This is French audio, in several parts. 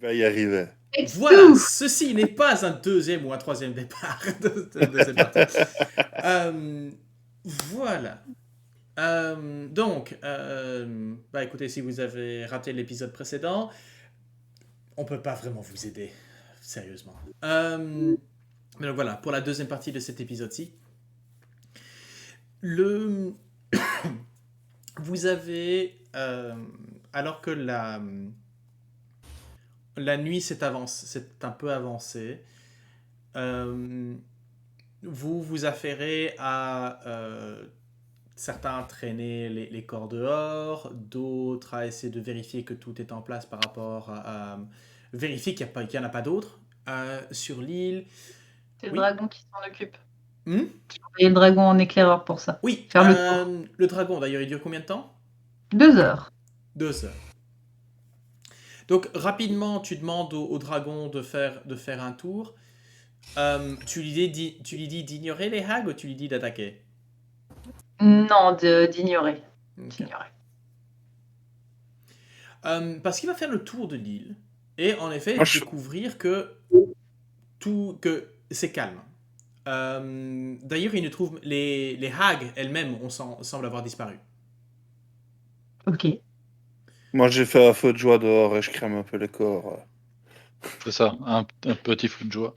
va y arriver. Voilà, ceci n'est pas un deuxième ou un troisième départ de cette partie. Voilà. Donc, écoutez, si vous avez raté l'épisode précédent, on peut pas vraiment vous aider, sérieusement. Mais donc voilà, pour la deuxième partie de cet épisode-ci, vous avez, alors que la nuit s'est un peu avancée, vous vous affairez à certains traîner les corps dehors, d'autres à essayer de vérifier que tout est en place par rapport à vérifier qu'il n'y en a pas d'autres sur l'île. C'est le dragon qui s'en occupe. J'ai envoyé le dragon en éclaireur pour ça. Oui, faire le dragon d'ailleurs, il dure combien de temps? 2 heures. 2 heures. Donc rapidement, tu demandes au dragon de faire un tour. Tu lui dis d'ignorer les hags ou tu lui dis d'attaquer? Non, d'ignorer. Okay. Parce qu'il va faire le tour de l'île et en effet découvrir que c'est calme. D'ailleurs, il ne trouve les hags elles-mêmes semblent avoir disparu. Ok. Moi, j'ai fait un feu de joie dehors et je crème un peu les corps. C'est ça, un petit feu de joie.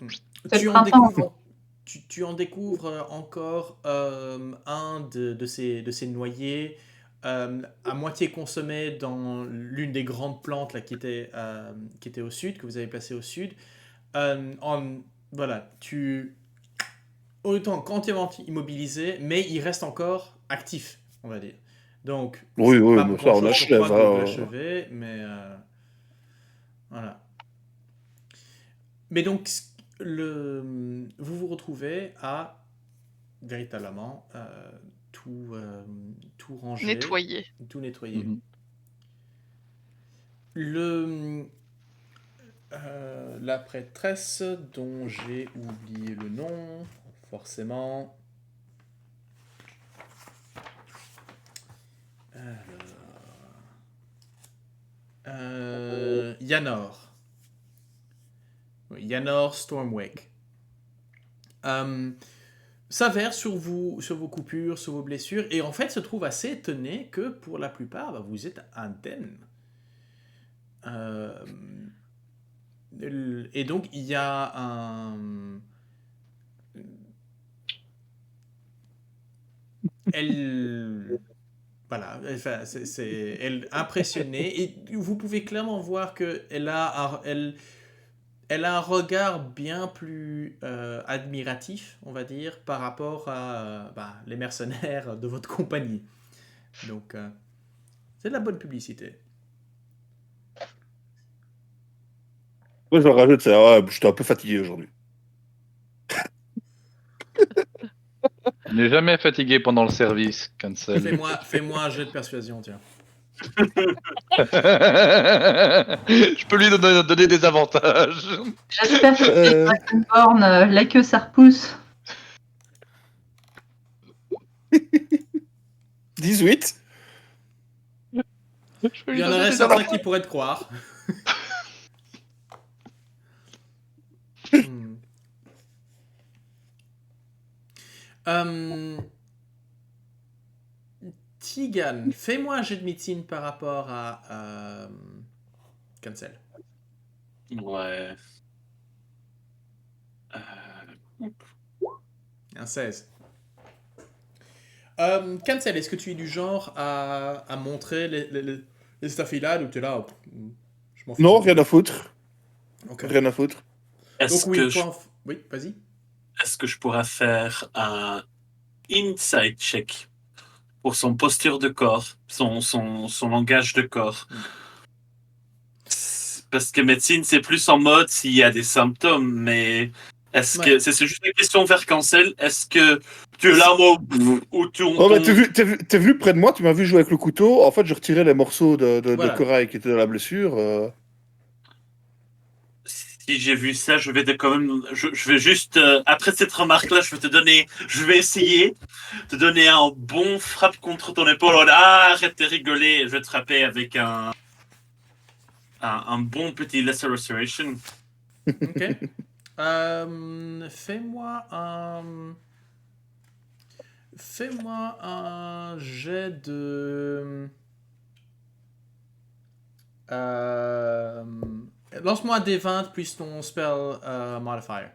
Tu en découvres encore un de ces noyés à moitié consommé dans l'une des grandes plantes là, qui était au sud, que vous avez placé au sud. Voilà, autant entièrement immobilisé, mais il reste encore actif, on va dire. Donc, oui, pas mais ça, on l'achever, mais voilà. Mais donc, vous vous retrouvez à véritablement tout ranger. Nettoyer. Tout nettoyer. La prêtresse dont j'ai oublié le nom, forcément. Yanor. Yanor Stormwake. S'avère sur vos coupures, sur vos blessures, et en fait se trouve assez étonné que pour la plupart, vous êtes indemne. Et donc il y a voilà, elle impressionnée, et vous pouvez clairement voir que elle a un regard bien plus admiratif, on va dire, par rapport à les mercenaires de votre compagnie. Donc, c'est de la bonne publicité. Moi, je rajoute, j'étais un peu fatigué aujourd'hui. Je n'ai jamais fatigué pendant le service, Cancel. Fais-moi un jet de persuasion, tiens. Je peux lui donner des avantages. J'espère que les Dragonborn, la queue ça repousse. 18. Il y en aurait certains qui pourraient te croire. Tigan, fais-moi un jet de médecine par rapport à Cancel. Ouais. Un 16. Cancel, est-ce que tu es du genre à montrer les staphylades ou tu es là? Je m'en Non, rien à foutre. Okay. Rien à foutre. Oui, vas-y. Est-ce que je pourrais faire un insight check pour son posture de corps, son langage de corps? Parce que médecine, c'est plus en mode s'il y a des symptômes, mais est-ce que c'est juste une question vers Cancel? Est-ce que tu es là, moi, ou tu... T'es venu près de moi, tu m'as vu jouer avec le couteau. En fait, je retirais les morceaux de corail qui étaient dans la blessure. Si j'ai vu ça, je vais quand même... Je vais juste... après cette remarque-là, je vais essayer de donner un bon frappe contre ton épaule. Arrête de rigoler, je vais te frapper avec un un bon petit Lesser Restoration. Ok. Fais-moi un jet de... Lance-moi un D20 plus ton spell modifier.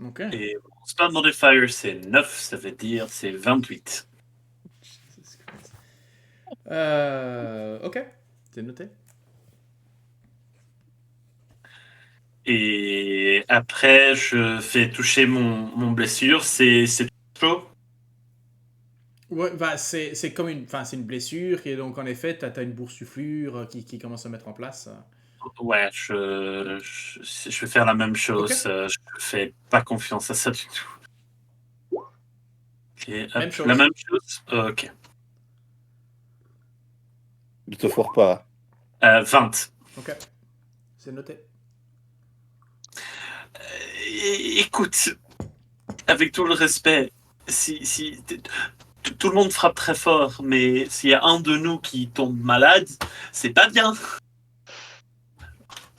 Ok. Et mon spell modifier, c'est 9, ça veut dire c'est 28. Ok. C'est noté. Et après, je fais toucher mon blessure. C'est chaud. Ouais, bah, c'est comme une, enfin, c'est une blessure et donc en effet, t'as une boursouflure qui commence à mettre en place. Ouais, je vais faire la même chose. Ok. Je ne fais pas confiance à ça du tout. Ok, hop, Même chose. la même chose. Ok. Ne te foire pas. 20. Ok. C'est noté. Écoute, avec tout le respect, si tout le monde frappe très fort, mais s'il y a un de nous qui tombe malade, c'est pas bien.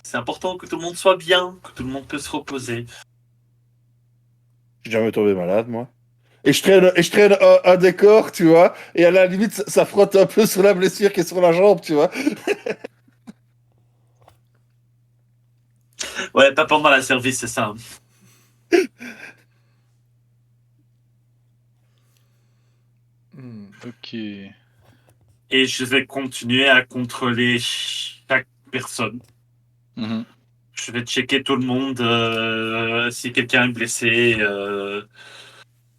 C'est important que tout le monde soit bien, que tout le monde puisse se reposer. Je suis jamais tombé malade, moi. Et je traîne un décor, tu vois, et à la limite, ça frotte un peu sur la blessure qui est sur la jambe, tu vois. Ouais, pas pendant la service, c'est ça. Ok. Et je vais continuer à contrôler chaque personne. Mhm. Je vais checker tout le monde si quelqu'un est blessé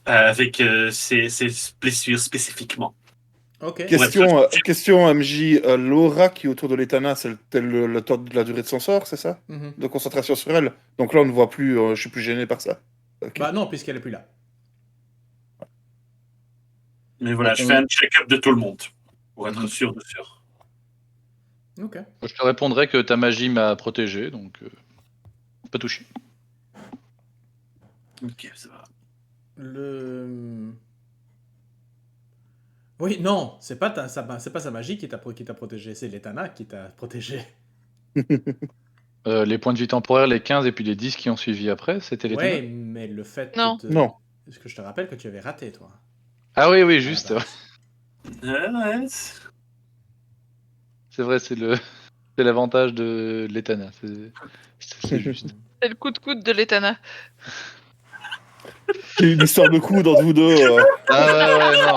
avec ses blessures spécifiquement. Ok. Question MJ, Laura qui est autour de l'Etana, c'est le temps de la durée de son sort, c'est ça? Mhm. De concentration sur elle. Donc là, on ne voit plus, je suis plus gêné par ça. Ok. Bah non, puisqu'elle est plus là. Mais voilà, Bon, je fais un check-up de tout le monde pour être Mhm. sûr de sûr. Ok. Je te répondrai que ta magie m'a protégé, donc pas touché. Ok, ça va. Oui, non, c'est pas sa magie qui t'a protégé, c'est l'Etana qui t'a protégé. Les points de vie temporaires, les 15 et puis les 10 qui ont suivi après, c'était les Ouais, ténèbres. mais le fait Non. de... Non. Est-ce que je te rappelle que tu avais raté, toi? Ah oui, à la juste. base. Ouais. C'est vrai, c'est l'avantage de l'Etana. C'est juste. C'est le coup de coude de l'Etana. Il y a une histoire de coude entre vous deux. Ah ouais, non.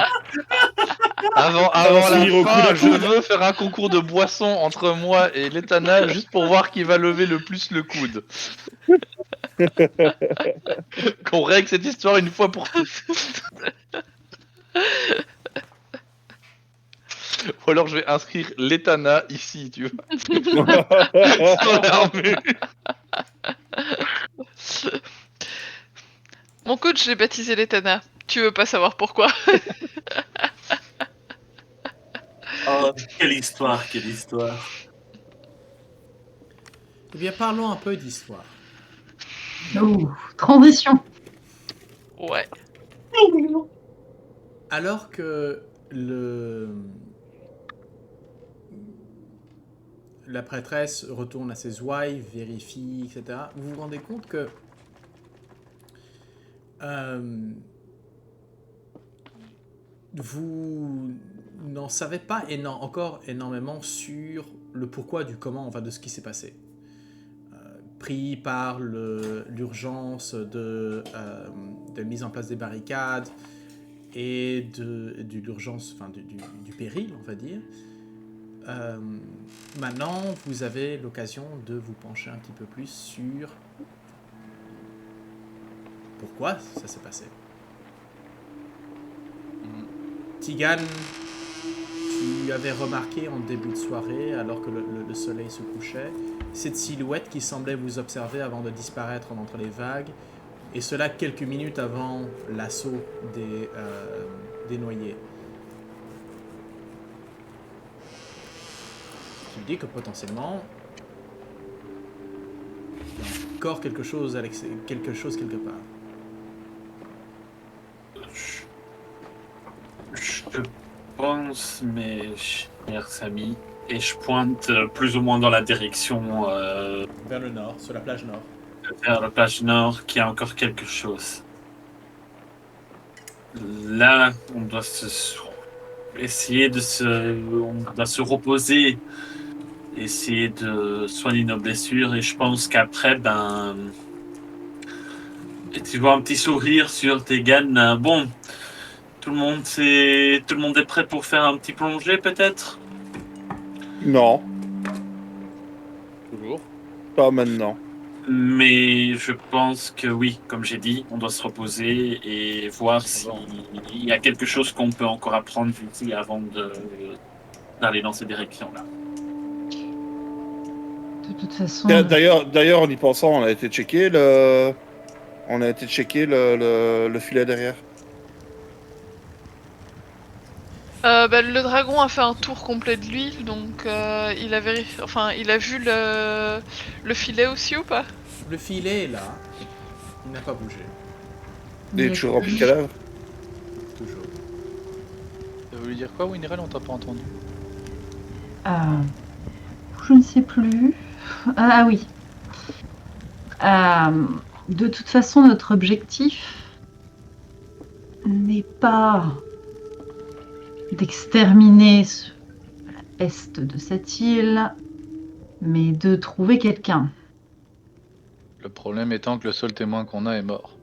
Avant va la finir au coup fin, de je coude. veux faire un concours de boissons entre moi et l'Etana juste pour voir qui va lever le plus le coude. Qu'on règle cette histoire une fois pour toutes. Ou alors je vais inscrire l'Etana ici, tu vois, sur l'armure. Mon coach, j'ai baptisé l'Etana. Tu veux pas savoir pourquoi? Oh, quelle histoire, quelle histoire. Eh bien, parlons un peu d'histoire. Ouh, transition. Ouais. Alors que la prêtresse retourne à ses ouailles, vérifie, etc., vous vous rendez compte que vous n'en savez pas encore énormément sur le pourquoi du comment, enfin de ce qui s'est passé. Pris par l'urgence de mise en place des barricades et de l'urgence, enfin du péril, on va dire. Maintenant, vous avez l'occasion de vous pencher un petit peu plus sur pourquoi ça s'est passé. Tigan, tu avais remarqué en début de soirée, alors que le soleil se couchait, cette silhouette qui semblait vous observer avant de disparaître entre les vagues, et cela quelques minutes avant l'assaut des noyés. Tu me dis que potentiellement, il y a encore quelque chose quelque part. pense, mes chers amis, et je pointe plus ou moins dans la direction Vers le nord, sur la plage nord. vers la plage nord, qu'il y a encore quelque chose. Là, on doit on doit se reposer, essayer de soigner nos blessures, et je pense qu'après, et tu vois un petit sourire sur Tegan. Bon, tout le monde est prêt pour faire un petit plongée, peut-être? Non, Toujours. pas maintenant. Mais je pense que oui, comme j'ai dit, on doit se reposer et voir s'il y a quelque chose qu'on peut encore apprendre ici avant d'aller dans cette direction-là. De toute façon, D'ailleurs, en y pensant, on a été checker le filet derrière. Le dragon a fait un tour complet de lui, donc il a il a vu le filet aussi ou pas? Le filet est là. Il n'a pas bougé. Il est toujours rempli de cadavres. Toujours. Ça veut dire quoi, Winrel? On t'a pas entendu. Je ne sais plus. Ah oui. De toute façon, notre objectif n'est pas d'exterminer l'est de cette île, mais de trouver quelqu'un. Le problème étant que le seul témoin qu'on a est mort.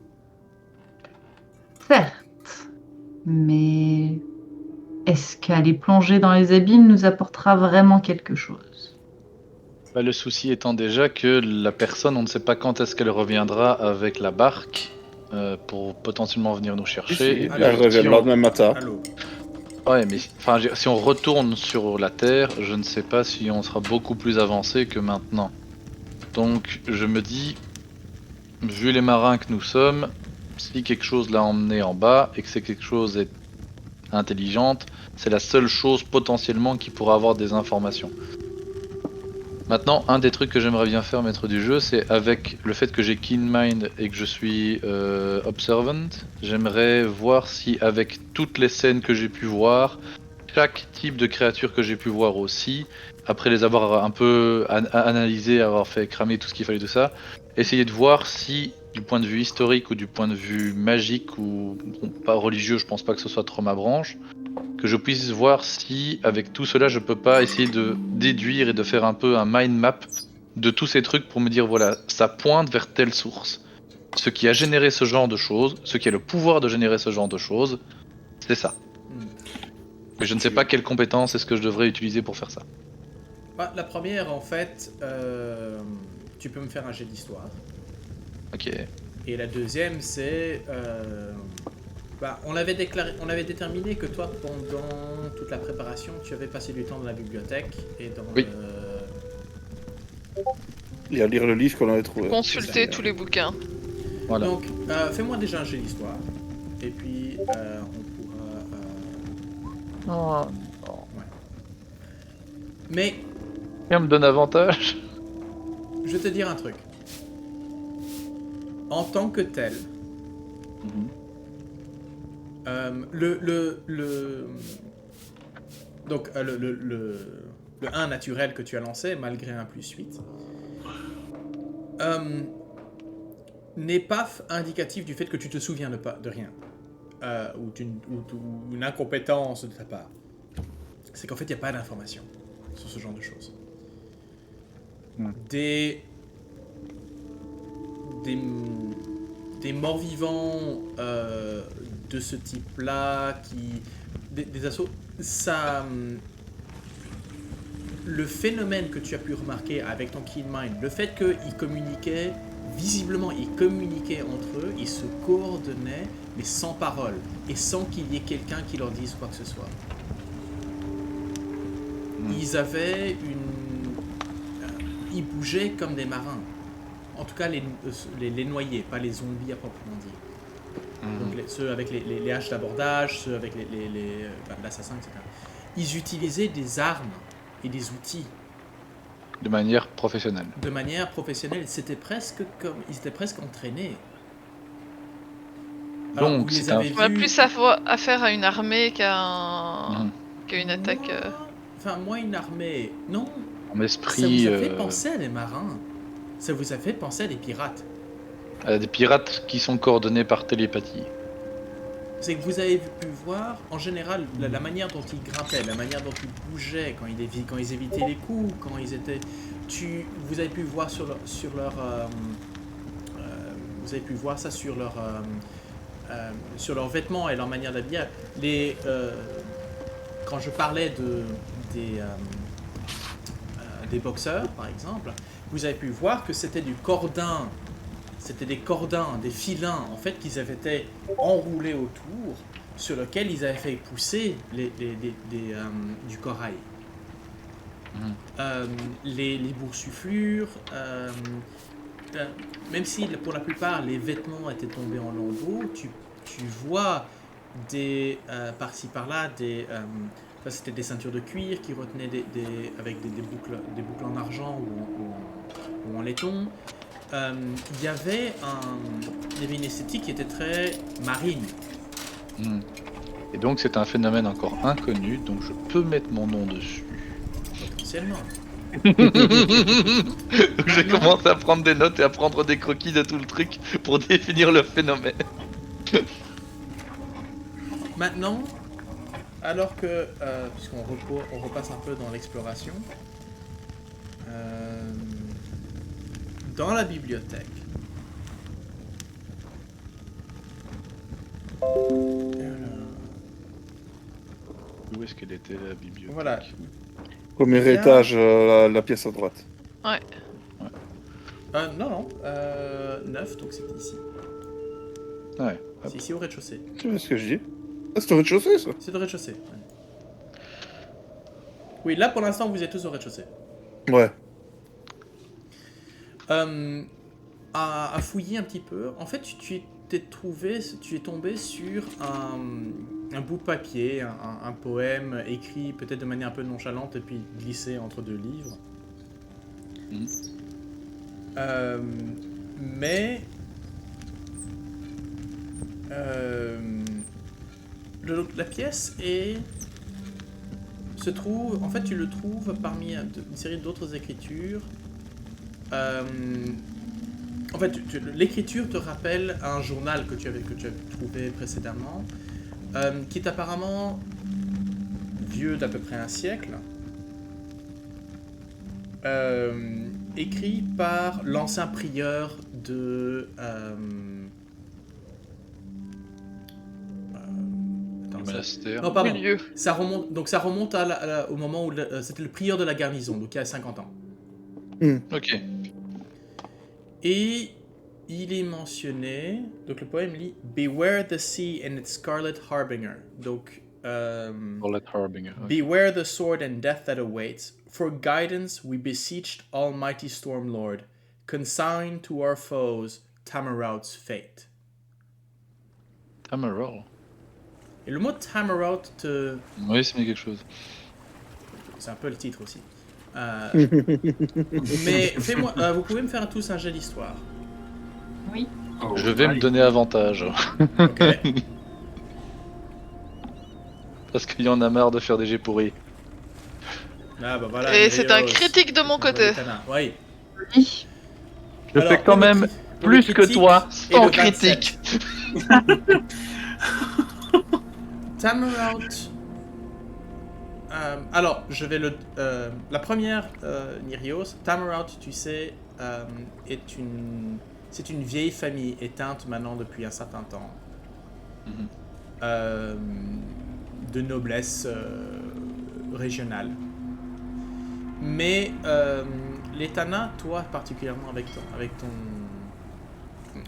Certes, mais est-ce qu'aller plonger dans les abîmes nous apportera vraiment quelque chose? Le souci étant déjà que la personne, on ne sait pas quand est-ce qu'elle reviendra avec la barque pour potentiellement venir nous chercher. Et puis, Elle revient si le on- lendemain matin. Allô. Ouais, mais si on retourne sur la Terre, je ne sais pas si on sera beaucoup plus avancé que maintenant. Donc je me dis, vu les marins que nous sommes, si quelque chose l'a emmené en bas et que c'est quelque chose est intelligente, c'est la seule chose potentiellement qui pourra avoir des informations. Maintenant, un des trucs que j'aimerais bien faire, maître du jeu, c'est avec le fait que j'ai Keen Mind et que je suis Observant, j'aimerais voir si avec toutes les scènes que j'ai pu voir, chaque type de créature que j'ai pu voir aussi, après les avoir un peu analysées, avoir fait cramer tout ce qu'il fallait de ça, essayer de voir si, du point de vue historique ou du point de vue magique ou bon, pas religieux, je pense pas que ce soit trop ma branche, que je puisse voir si, avec tout cela, je peux pas essayer de déduire et de faire un peu un mind map de tous ces trucs pour me dire, voilà, ça pointe vers telle source. Ce qui a généré ce genre de choses, ce qui a le pouvoir de générer ce genre de choses, c'est ça. Mais je ne sais pas quelles compétences est-ce que je devrais utiliser pour faire ça. La première, en fait, tu peux me faire un jet d'histoire. Ok. Et la deuxième, c'est... on avait déterminé que toi, pendant toute la préparation, tu avais passé du temps dans la bibliothèque et dans Oui. Et à lire le livre qu'on avait trouvé. Consulter tous les bouquins. Voilà. Donc, fais-moi déjà un jet d'histoire. Et puis, on pourra... Mais, Quelqu'un me donne avantage. je vais te dire un truc. En tant que tel, donc le 1 naturel que tu as lancé, malgré un +8, n'est pas indicatif du fait que tu te souviens de rien. Ou une incompétence de ta part. C'est qu'en fait, il n'y a pas d'information sur ce genre de choses. Des morts-vivants de ce type-là, des assauts, ça... Le phénomène que tu as pu remarquer avec ton Keen Mind, le fait qu'ils communiquaient, visiblement ils communiquaient entre eux, ils se coordonnaient, mais sans parole, et sans qu'il y ait quelqu'un qui leur dise quoi que ce soit. Ils avaient ils bougeaient comme des marins. En tout cas, les noyés, pas les zombies à proprement dire. Donc ceux avec les haches d'abordage, ceux avec l'assassin, etc. Ils utilisaient des armes et des outils. De manière professionnelle. De manière professionnelle. C'était presque comme... Ils étaient presque entraînés. Donc, vous les c'est un... avez On a vus- plus affaire à une armée qu'à un... une attaque. Enfin, moi, une armée. Non, En ça esprit, vous a fait penser à des marins. Ça vous a fait penser à des pirates. à des pirates qui sont coordonnés par télépathie. C'est que vous avez pu voir, en général, la manière dont ils grimpaient, la manière dont ils bougeaient, quand ils évitaient les coups, quand ils étaient... Vous avez pu voir sur leur vous avez pu voir ça sur leurs vêtements et leur manière d'habiller. Quand je parlais des boxeurs, par exemple, vous avez pu voir que c'était du cordin. C'était des cordins, des filins, en fait, qu'ils avaient été enroulés autour, sur lequel ils avaient fait pousser du corail. Les boursouflures, même si pour la plupart les vêtements étaient tombés en lambeaux, tu vois par-ci par-là c'était des ceintures de cuir qui retenaient avec des boucles en argent ou en laiton. Il y avait une esthétique qui était très marine. Et donc c'est un phénomène encore inconnu, donc je peux mettre mon nom dessus. Potentiellement. J'ai commencé à prendre des notes et à prendre des croquis de tout le truc pour définir le phénomène. Maintenant, alors que, puisqu'on repasse un peu dans l'exploration, dans la bibliothèque, Où est-ce qu'elle était la bibliothèque? voilà, Premier Il y a- étage, la pièce à droite. non, 9, donc c'est ici. Ouais. C'est ici au rez-de-chaussée. Tu vois ce que je dis? Ah, c'est au rez-de-chaussée, ça? C'est au rez-de-chaussée. Ouais. Oui, là pour l'instant vous êtes tous au rez-de-chaussée. Ouais. À fouiller un petit peu, en fait tu es tombé sur un bout de papier, un poème écrit peut-être de manière un peu nonchalante et puis glissé entre deux livres. Mais la pièce se trouve, en fait tu le trouves parmi une série d'autres écritures. En fait, l'écriture te rappelle un journal que tu avais trouvé précédemment, qui est apparemment vieux d'à peu près un siècle, écrit par l'ancien prieur de... Monastère. Non, pardon. Milieu. Ça remonte au moment où c'était le prieur de la garnison, donc il y a 50 ans. Ok. Et il est mentionné, donc le poème lit Beware the sea and its scarlet harbinger. Donc, Scarlet Harbinger. Ok. Beware the sword and death that awaits. For guidance we beseeched Almighty Stormlord. Consign to our foes Tamaraud's fate. Tamarol. Et le mot Tamaraud Oui, ça met quelque chose. c'est un peu le titre aussi. Mais vous pouvez me faire tous un jet d'histoire. Oui. Oh, Je vais me donner avantage. Ok. Parce qu'il y en a marre de faire des jets pourris. Ah bah voilà. Et c'est un Nereos. critique de mon côté. Oui. Oui. Je Alors, fais quand pour le même cri- pour le plus que critique toi, et sans le 27. critique. Tamaraud. Alors, je vais la première, Nirios, Tamaraud, tu sais, c'est une vieille famille éteinte maintenant depuis un certain temps. De noblesse régionale. Mais les Tana, toi particulièrement avec ton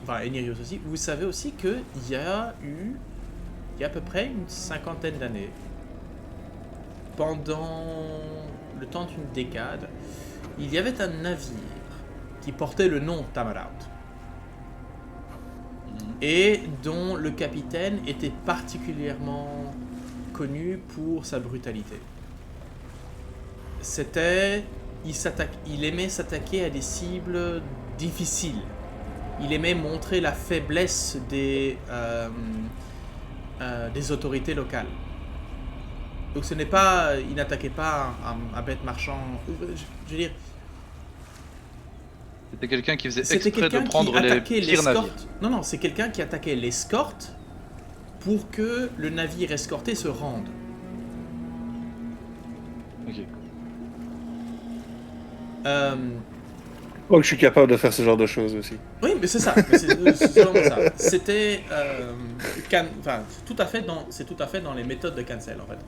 enfin, et Nirios aussi, vous savez aussi qu'il y a à peu près une cinquantaine d'années, pendant le temps d'une décade, il y avait un navire qui portait le nom Tamaraud et dont le capitaine était particulièrement connu pour sa brutalité. Il aimait s'attaquer à des cibles difficiles. Il aimait montrer la faiblesse des autorités locales. Donc ce n'est pas... Il n'attaquait pas un bête marchand. Je veux dire, C'était quelqu'un qui faisait c'était exprès de quelqu'un qui prendre les attaquait pires navires. l'escorte. Non, c'est quelqu'un qui attaquait l'escorte pour que le navire escorté se rende. Ok. Je crois que je suis capable de faire ce genre de choses aussi. Oui, mais c'est ça. C'est vraiment ça. C'était enfin, c'est tout à fait dans les méthodes de Cancel en fait.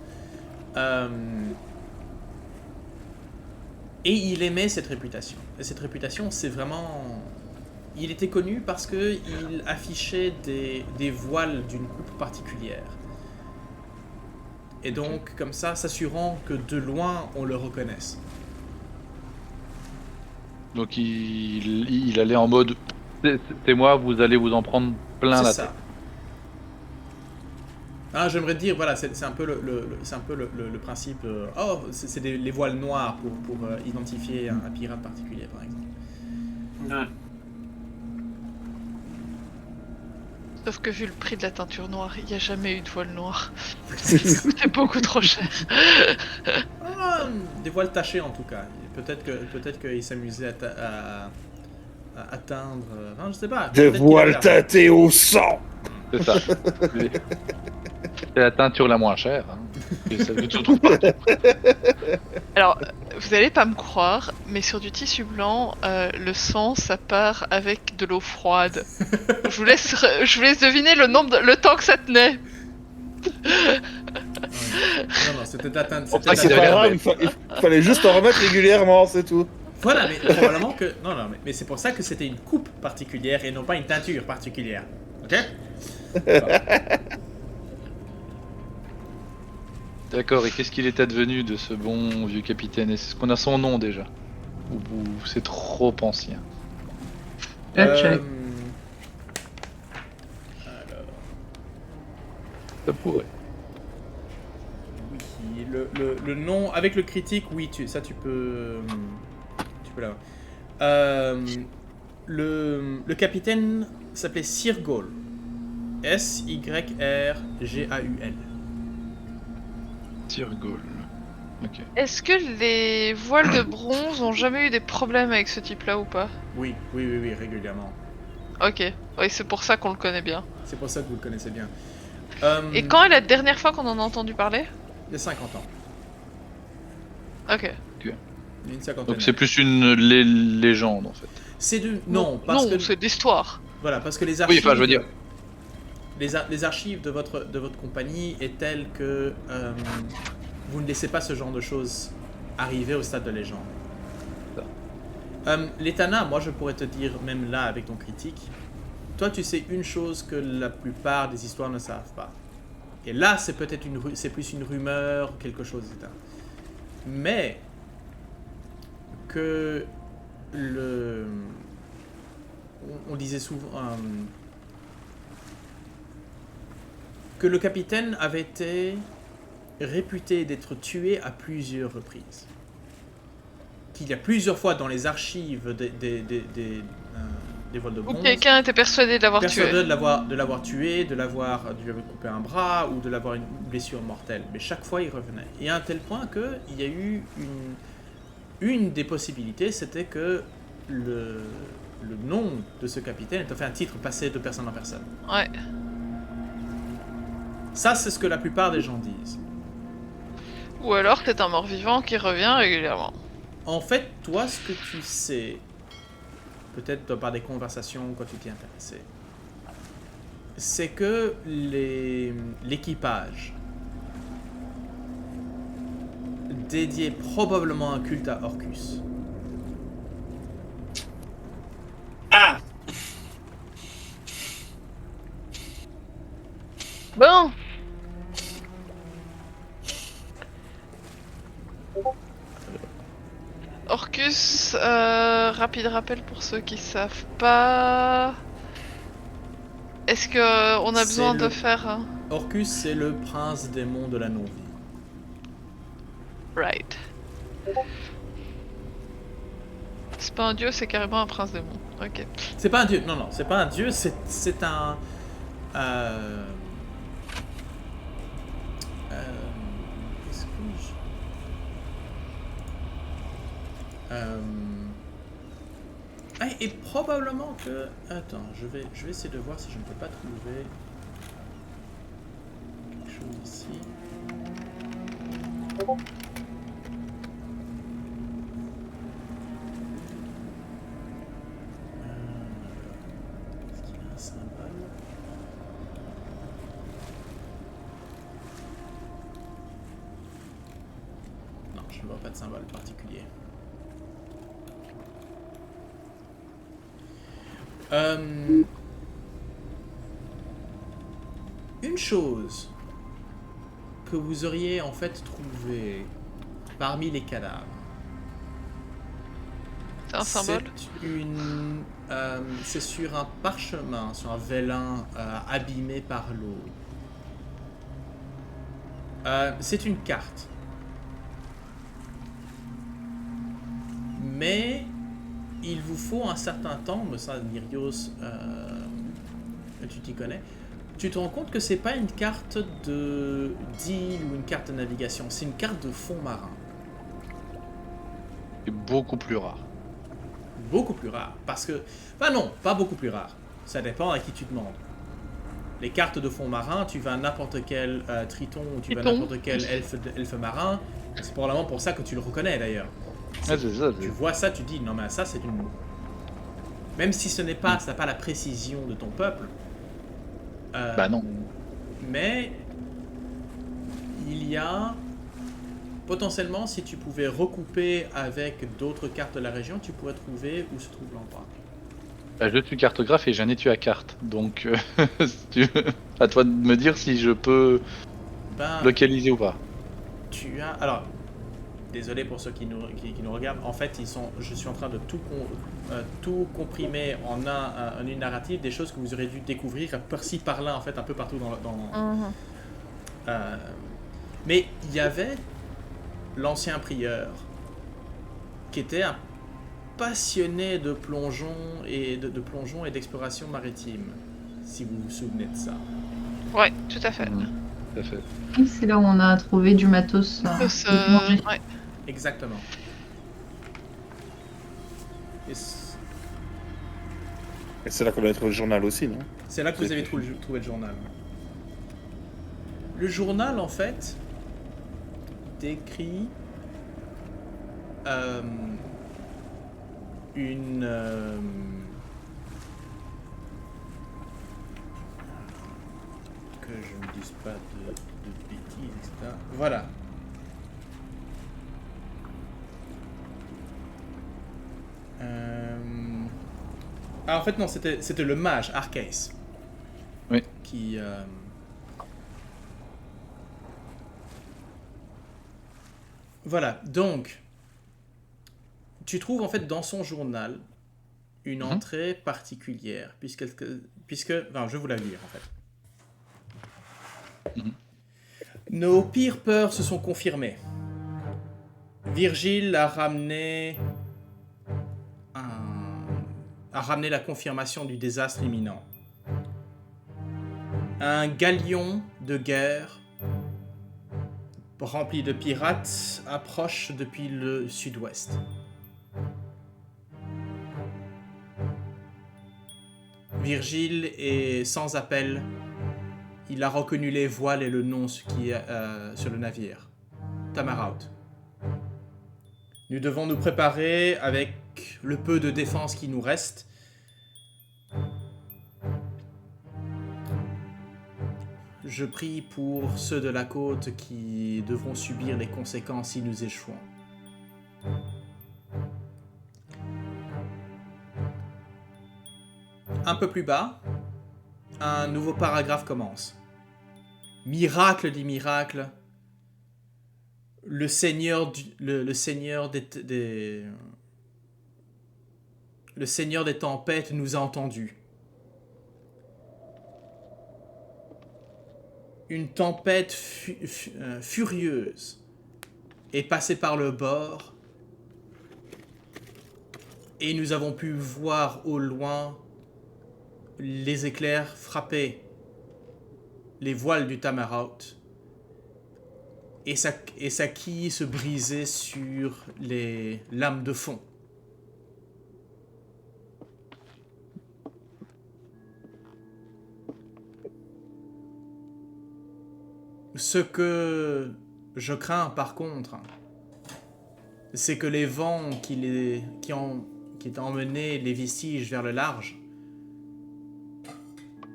Et il aimait cette réputation. Et cette réputation, c'est vraiment... Il était connu parce que il affichait des voiles d'une coupe particulière. Et donc, comme ça, s'assurant que de loin, on le reconnaisse. Donc il allait en mode c'est moi, vous allez vous en prendre plein la C'est tête. ça. Ah, j'aimerais dire, voilà, c'est un peu c'est un peu le principe. C'est les voiles noires pour identifier un pirate particulier, par exemple. Ouais. Sauf que vu le prix de la teinture noire, il n'y a jamais eu de voile noire. C'est beaucoup trop cher. Des voiles tachées en tout cas. Peut-être qu'il s'amusait à teindre. Non, je sais pas. Des Peut-être qu'il voiles avait- teintées au sang. C'est ça. C'est la teinture la moins chère. Hein. Et ça veut tout trouve partout. Alors, vous allez pas me croire, mais sur du tissu blanc, le sang, ça part avec de l'eau froide. Je vous laisse deviner le temps que ça tenait. Non, c'était de la teinte. Pour c'était ça de qu'il la- avait Pas l'air grave, il fallait juste en remettre régulièrement, c'est tout. Voilà, mais probablement que. Non, mais c'est pour ça que c'était une coupe particulière et non pas une teinture particulière. Ok? D'accord, et qu'est-ce qu'il est advenu de ce bon vieux capitaine? Est-ce qu'on a son nom déjà? Ou c'est trop ancien? Check. Alors, Ça pourrait. oui, le nom avec le critique, oui, tu peux l'avoir. Le capitaine s'appelait Sir Gaul. S-Y-R-G-A-U-L. Tirgol. Ok. Est-ce que les voiles de bronze ont jamais eu des problèmes avec ce type-là ou pas? Oui, régulièrement. Ok, oui, c'est pour ça qu'on le connaît bien. C'est pour ça que vous le connaissez bien. Et quand est la dernière fois qu'on en a entendu parler? Il y a 50 ans. Ok. Il y a une cinquantaine Donc c'est d'années. plus une légende en fait. C'est de... Non, parce que... c'est d'histoire. Voilà, parce que les Oui, archives... enfin je veux dire. Les archives de votre compagnie est telle que vous ne laissez pas ce genre de choses arriver au stade de légende. Les Tana, moi je pourrais te dire, même là avec ton critique, toi tu sais une chose que la plupart des histoires ne savent pas. Et là c'est peut-être c'est plus une rumeur, quelque chose, etc. Mais que on disait souvent que le capitaine avait été réputé d'être tué à plusieurs reprises. Qu'il y a plusieurs fois dans les archives des vols de Ou bronze, quelqu'un était persuadé de l'avoir tué. persuadé de l'avoir tué, de lui avoir coupé un bras ou de l'avoir une blessure mortelle. Mais chaque fois, il revenait. Et à un tel point qu'il y a eu une des possibilités, c'était que le nom de ce capitaine est en fait un titre passé de personne en personne. Ouais. Ça, c'est ce que la plupart des gens disent. Ou alors c'est un mort-vivant qui revient régulièrement. En fait, toi, ce que tu sais, peut-être par des conversations quand tu t'y intéressais, c'est que l'équipage dédiait probablement un culte à Orcus. Ah! Bon. Orcus, rapide rappel pour ceux qui savent pas. Est-ce que on a C'est besoin de le- faire Orcus, c'est le prince démon de la non-vie. right? C'est pas un dieu, c'est carrément un prince démon. Ok. C'est pas un dieu, non, c'est pas un dieu, c'est un... Et probablement que... Attends, je vais essayer de voir si je ne peux pas trouver quelque chose ici. Est-ce qu'il y a un symbole? Non, je ne vois pas de symbole particulier. Une chose que vous auriez en fait trouvée parmi les cadavres. C'est un symbole? C'est sur un parchemin, sur un vélin abîmé par l'eau. C'est une carte. Mais il vous faut un certain temps, mais ça, Myrios, tu t'y connais. Tu te rends compte que c'est pas une carte d'île ou une carte de navigation, c'est une carte de fond marin. C'est beaucoup plus rare. Beaucoup plus rare, parce que... Enfin non, pas beaucoup plus rare. Ça dépend à qui tu demandes. Les cartes de fond marin, tu vas à n'importe quel triton ou tu vas à n'importe quel elfe marin. C'est probablement pour ça que tu le reconnais d'ailleurs. Ouais, c'est ça. Tu vois ça, tu dis non mais ça c'est une... Même si ce n'est pas, ça n'a pas la précision de ton peuple. Bah non. Mais il y a potentiellement, si tu pouvais recouper avec d'autres cartes de la région, tu pourrais trouver où se trouve l'endroit. Bah, je suis cartographe et j'ai un étui à carte, donc si tu veux, à toi de me dire si je peux localiser ou pas. Tu as... Alors, désolé pour ceux qui nous regardent, en fait, je suis en train de tout comprimer en une narrative, des choses que vous aurez dû découvrir par-ci, par-là, en fait, un peu partout mais il y avait l'ancien prieur, qui était un passionné de plongeon et d'exploration maritime, si vous vous souvenez de ça. Ouais, tout à fait. Tout à fait. Et c'est là où on a trouvé du matos. Ouais. Exactement. Et c'est là qu'on a trouvé le journal aussi, non? c'est là que vous avez trouvé le journal. Le journal, en fait, décrit une... que je ne dise pas de bêtises, etc. Voilà. Ah, en fait, non, c'était le mage, Arcais. Oui. Qui... Voilà, donc... Tu trouves, en fait, dans son journal, une entrée particulière, puisque... Enfin, je vais vous la lire, en fait. Nos pires peurs se sont confirmées. Virgile a ramené la confirmation du désastre imminent. Un galion de guerre rempli de pirates approche depuis le sud-ouest. Virgile est sans appel. Il a reconnu les voiles et le nom qui est sur le navire. Tamaraut. Nous devons nous préparer avec le peu de défense qui nous reste. Je prie pour ceux de la côte qui devront subir les conséquences si nous échouons. Un peu plus bas, un nouveau paragraphe commence. Miracle dit miracle. Le Seigneur des tempêtes nous a entendus. Une tempête furieuse est passée par le bord et nous avons pu voir au loin les éclairs frapper les voiles du Tamaraut et sa quille se brisait sur les lames de fond. Ce que je crains par contre, c'est que les vents qui ont emmené les vestiges vers le large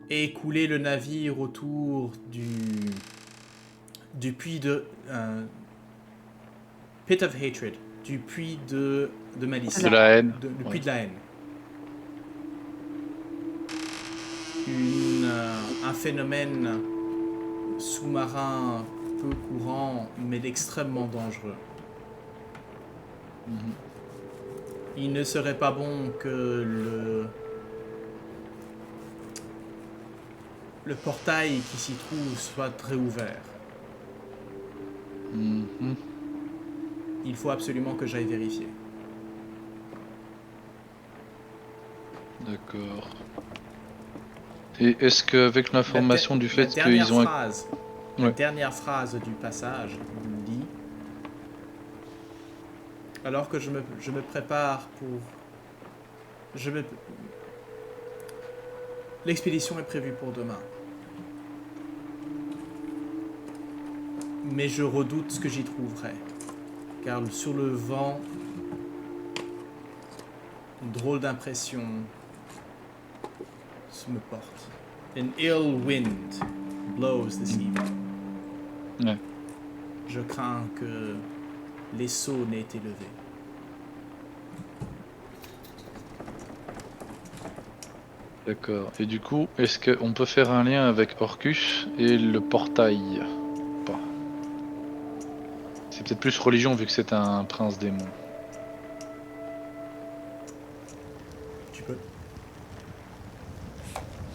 aient coulé le navire autour du puits de Pit of Hatred, du puits de malice, De la haine. le puits Ouais. de la haine. Un phénomène sous-marin peu courant, mais extrêmement dangereux. Il ne serait pas bon que le portail qui s'y trouve soit réouvert. Mhm. Il faut absolument que j'aille vérifier. D'accord. Et est-ce qu'avec l'information du fait qu'ils ont... La Ouais. dernière phrase du passage dit: alors que je me prépare pour... L'expédition est prévue pour demain. Mais je redoute ce que j'y trouverai. Car sur le vent, une drôle d'impression me porte. An ill wind blows this evening. Ouais. Je crains que les sceaux n'aient été levés. D'accord. Et du coup, est-ce qu'on peut faire un lien avec Orcus et le portail? Pas. C'est peut-être plus religion vu que c'est un prince démon. Tu peux.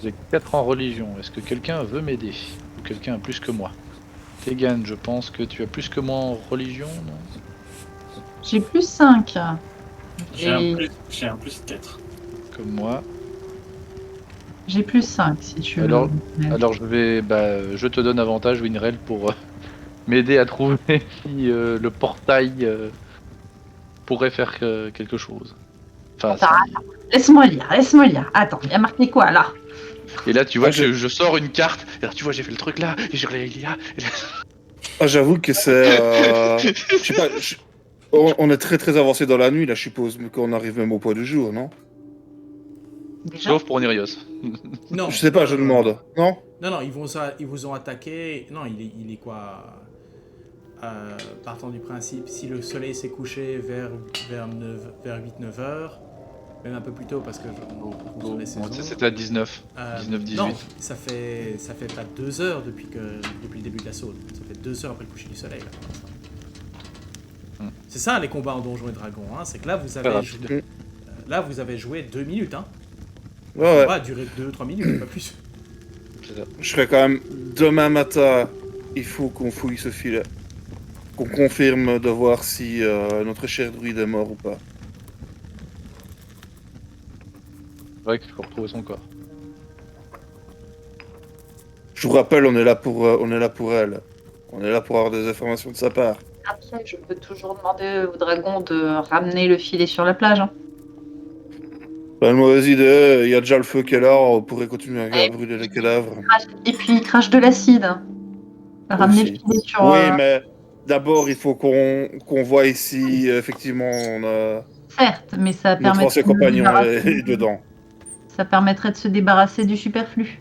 J'ai 4 en religion. Est-ce que quelqu'un veut m'aider? Ou quelqu'un a plus que moi? Tegan, je pense que tu as plus que moi en religion, non? J'ai plus 5. J'ai un plus 4. Comme moi. J'ai plus 5 si tu veux. Alors je te donne avantage, Winrel, pour m'aider à trouver si le portail pourrait faire quelque chose. Enfin, Attends, laisse-moi lire. Attends, il y a marqué quoi là? Et là, tu vois Ah, que je sors une carte. Et là, tu vois, j'ai fait le truc là. Et j'ai regardé Elia. Et là... Ah, j'avoue que c'est. Je sais pas. On est très très avancé dans la nuit, là, je suppose, mais qu'on arrive même au point du jour, non? Déjà? Sauf pour Nerios. Non. Je sais pas, je demande. Non? Non, ils vous ont attaqué. Non, il est quoi? Partant du principe, si le soleil s'est couché vers 8-9 heures, même un peu plus tôt parce que vous les saisons. C'était à 19. 19-18. Non, ça fait pas 2 heures depuis le début de l'assaut. Ça fait 2 heures après le coucher du soleil. Là. C'est ça les combats en Donjons et Dragons. Hein. C'est que là vous avez joué 2 minutes. Hein. Ouais, Ça va durer 2-3 minutes, pas plus. C'est ça. Je serais quand même. Demain matin, il faut qu'on fouille ce filet. Qu'on confirme de voir si notre cher druide est mort ou pas. C'est vrai qu'il faut retrouver son corps. Je vous rappelle, on est là pour elle. On est là pour avoir des informations de sa part. Après, je peux toujours demander au dragon de ramener le filet sur la plage. Hein. Pas une mauvaise idée, il y a déjà le feu qui est là, on pourrait continuer à brûler les cadavres. Et puis, il crache de l'acide. Ramener Aussi. le filet sur... Oui, mais d'abord, il faut qu'on voie ici, effectivement, on a Certes, mais ça notre ancien compagnon est dedans. Ça permettrait de se débarrasser du superflu.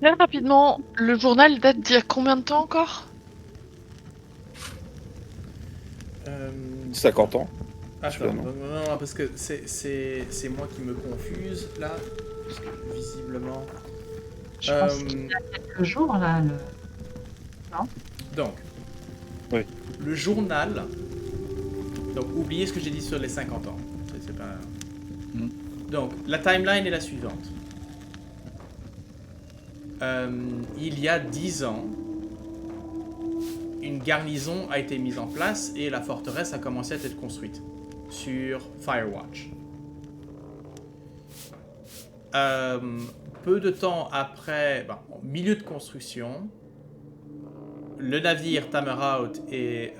Bien rapidement, le journal date d'il y a combien de temps encore? 50 ans. Attends, non, parce que c'est moi qui me confuse là. Parce que visiblement. Je pense qu'il y a quelques jours, là. Donc. Oui. Le journal. Donc, oubliez ce que j'ai dit sur les 50 ans. C'est pas. Donc, la timeline est la suivante. Il y a 10 ans, une garnison a été mise en place et la forteresse a commencé à être construite sur Firewatch. Peu de temps après, au milieu de construction, le navire Tamaraut et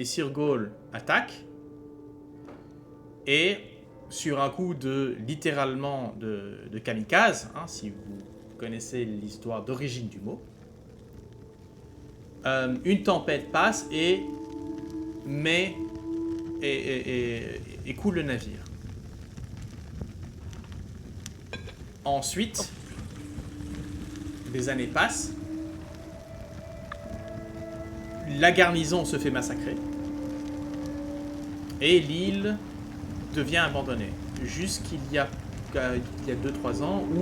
Sirgol attaquent. Et sur un coup littéralement de kamikaze, hein, si vous connaissez l'histoire d'origine du mot, une tempête passe et coule le navire. Ensuite, des années passent, la garnison se fait massacrer et l'île devient abandonnée. Jusqu'il y a 2-3 ans où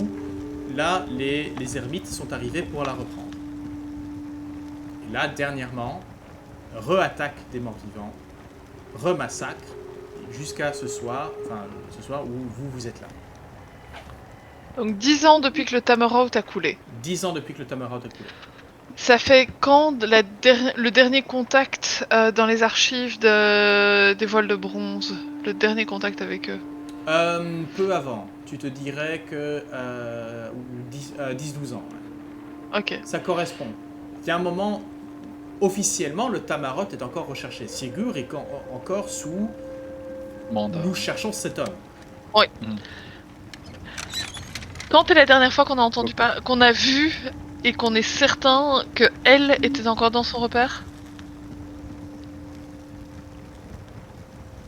là, les ermites sont arrivés pour la reprendre. Et là, dernièrement, re-attaque des morts-vivants, remassacre, jusqu'à ce soir où vous êtes là. Donc 10 ans depuis que le Tamaraut a coulé. 10 ans depuis que le Tamaraut a coulé. Ça fait quand le dernier contact dans les archives des voiles de bronze? Le dernier contact avec eux? Peu avant. Tu te dirais que 10-12 ans. Ouais. Ok. Ça correspond. Il y a un moment, officiellement, le Tamaraut est encore recherché. Sigur est encore sous... Mandat. Nous cherchons cet homme. Oui. Quand est la dernière fois qu'on a entendu qu'on a vu et qu'on est certain que elle était encore dans son repère?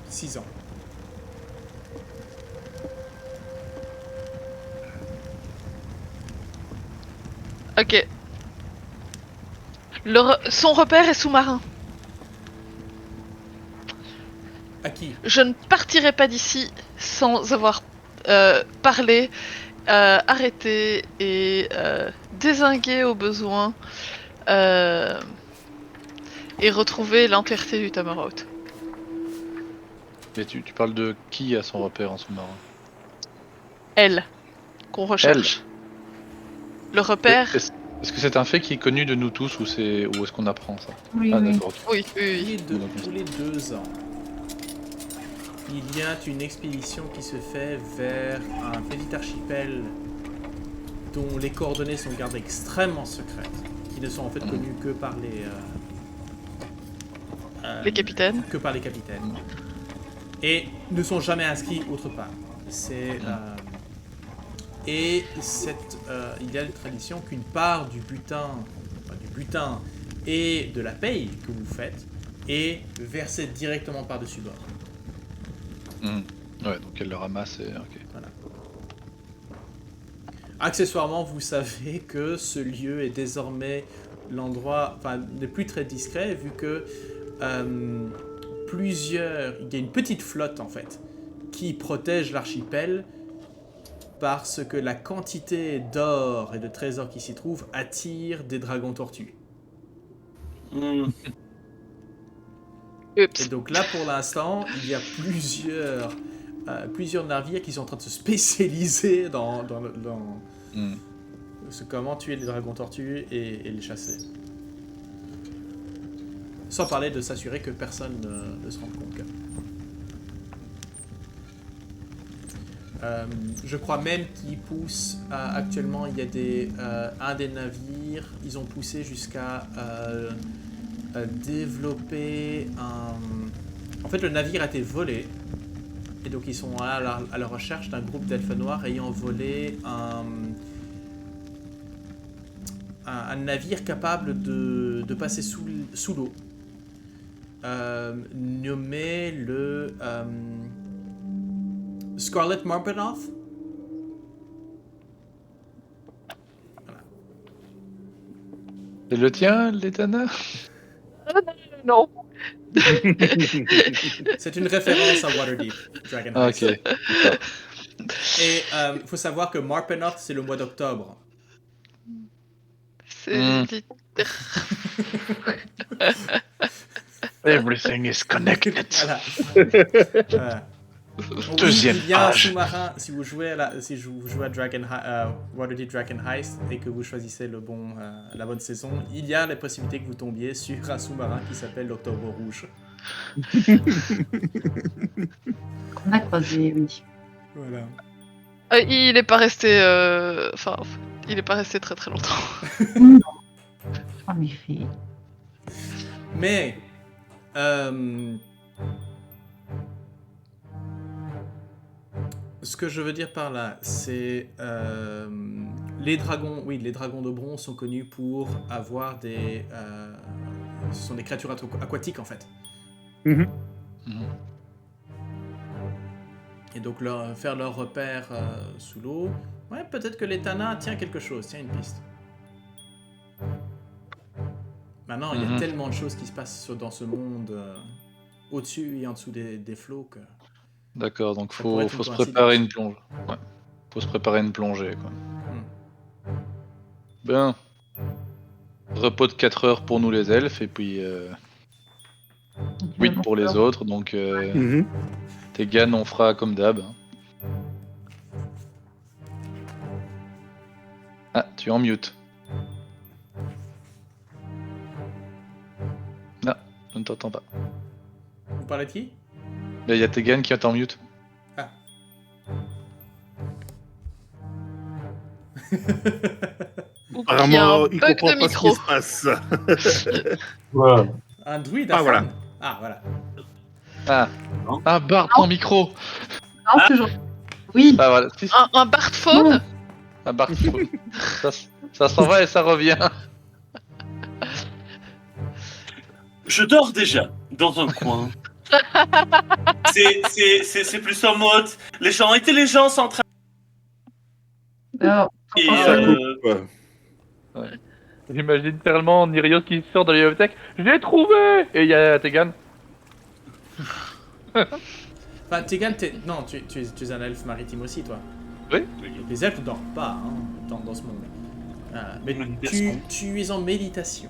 6 ans. Ok. Son repère est sous-marin. À qui? Je ne partirai pas d'ici sans avoir parlé, arrêté et dézingué au besoin et retrouver l'entièreté du Tamaraut. Mais tu parles de qui a son repère en sous-marin? Elle, qu'on recherche. Le repère. Est-ce que c'est un fait qui est connu de nous tous ou est-ce qu'on apprend ça? Oui, Ah oui. d'accord. Oui, oui, oui. Tous les 2 ans, il y a une expédition qui se fait vers un petit archipel dont les coordonnées sont gardées extrêmement secrètes, qui ne sont en fait connues que par Les capitaines. que par les capitaines, et ne sont jamais inscrits autre part. Et il y a une tradition qu'une part du butin et de la paye que vous faites est versée directement par-dessus bord. Ouais, donc elle le ramasse et... ok. Voilà. Accessoirement, vous savez que ce lieu est désormais l'endroit, n'est plus très discret vu que il y a une petite flotte en fait qui protège l'archipel parce que la quantité d'or et de trésors qui s'y trouvent attire des dragons tortues. Et Oups. donc là, pour l'instant, il y a plusieurs navires qui sont en train de se spécialiser dans comment tuer les dragons tortues et les chasser. Sans parler de s'assurer que personne ne se rende compte. Je crois même qu'ils poussent actuellement, il y a un des navires, ils ont poussé jusqu'à développer un... En fait, le navire a été volé, et donc ils sont à la recherche d'un groupe d'elfes noirs ayant volé un navire capable de passer sous l'eau, nommé le Scarlet Marpenoth. Voilà. C'est le tien, l'Etana? Non. C'est une référence à Waterdeep, Dragon Ah, Heist. ok. Et il faut savoir que Marpenoth, c'est le mois d'octobre. C'est Everything is connected. Voilà. Deuxième il y a un page. sous-marin, si vous jouez à Waterdeep Dragon Heist et que vous choisissez la bonne saison, il y a la possibilité que vous tombiez sur un sous-marin qui s'appelle l'Octobre Rouge. On a croisé, oui. Voilà. il est pas resté. Il est pas resté très très longtemps. En effet. Mais ce que je veux dire par là, c'est les dragons. Oui, les dragons de bronze sont connus pour avoir des. Ce sont des créatures aquatiques en fait. Mhm. Mhm. Et donc faire leur repère sous l'eau. Ouais, peut-être que l'Etana tient quelque chose, tient une piste. Maintenant, il y a tellement de choses qui se passent dans ce monde, au-dessus et en dessous des flots, que... D'accord, donc Ça pourrait faut être se une préparer coïncidence. une plonge. Ouais. Faut se préparer une plongée, quoi. Hmm. Ben. Repos de 4 heures pour nous les elfes, et puis 8 pour les autres, donc Mhm. Tegan, on fera comme d'hab. Hein. Ah, tu es en mute. Non, je ne t'entends pas. Vous parlez de qui? Là, il y a Tegan qui est en mute. Ah. Ou qu'il y a Apparemment, un il bug comprend de pas ce qui micro. se passe. Ouais. Un druide Ah, à voilà. femme. Ah, voilà. Ah, Non. ah Bart, ton micro. Non, toujours. Oui. Ah voilà, si, Un Bartphone. ah, Bart, ça s'en va et ça revient. Je dors déjà dans un coin. C'est plus en mode. Les gens intelligents sont en train. Alors, Et, Ça coupe. J'imagine tellement Nirios qui sort de la bibliothèque. Je l'ai trouvé. Et il y a Tegan. Enfin, Tegan, non, tu es un elfe maritime aussi, toi. Oui. Les elfes ne dorment pas hein, dans ce monde. Mais tu es en méditation.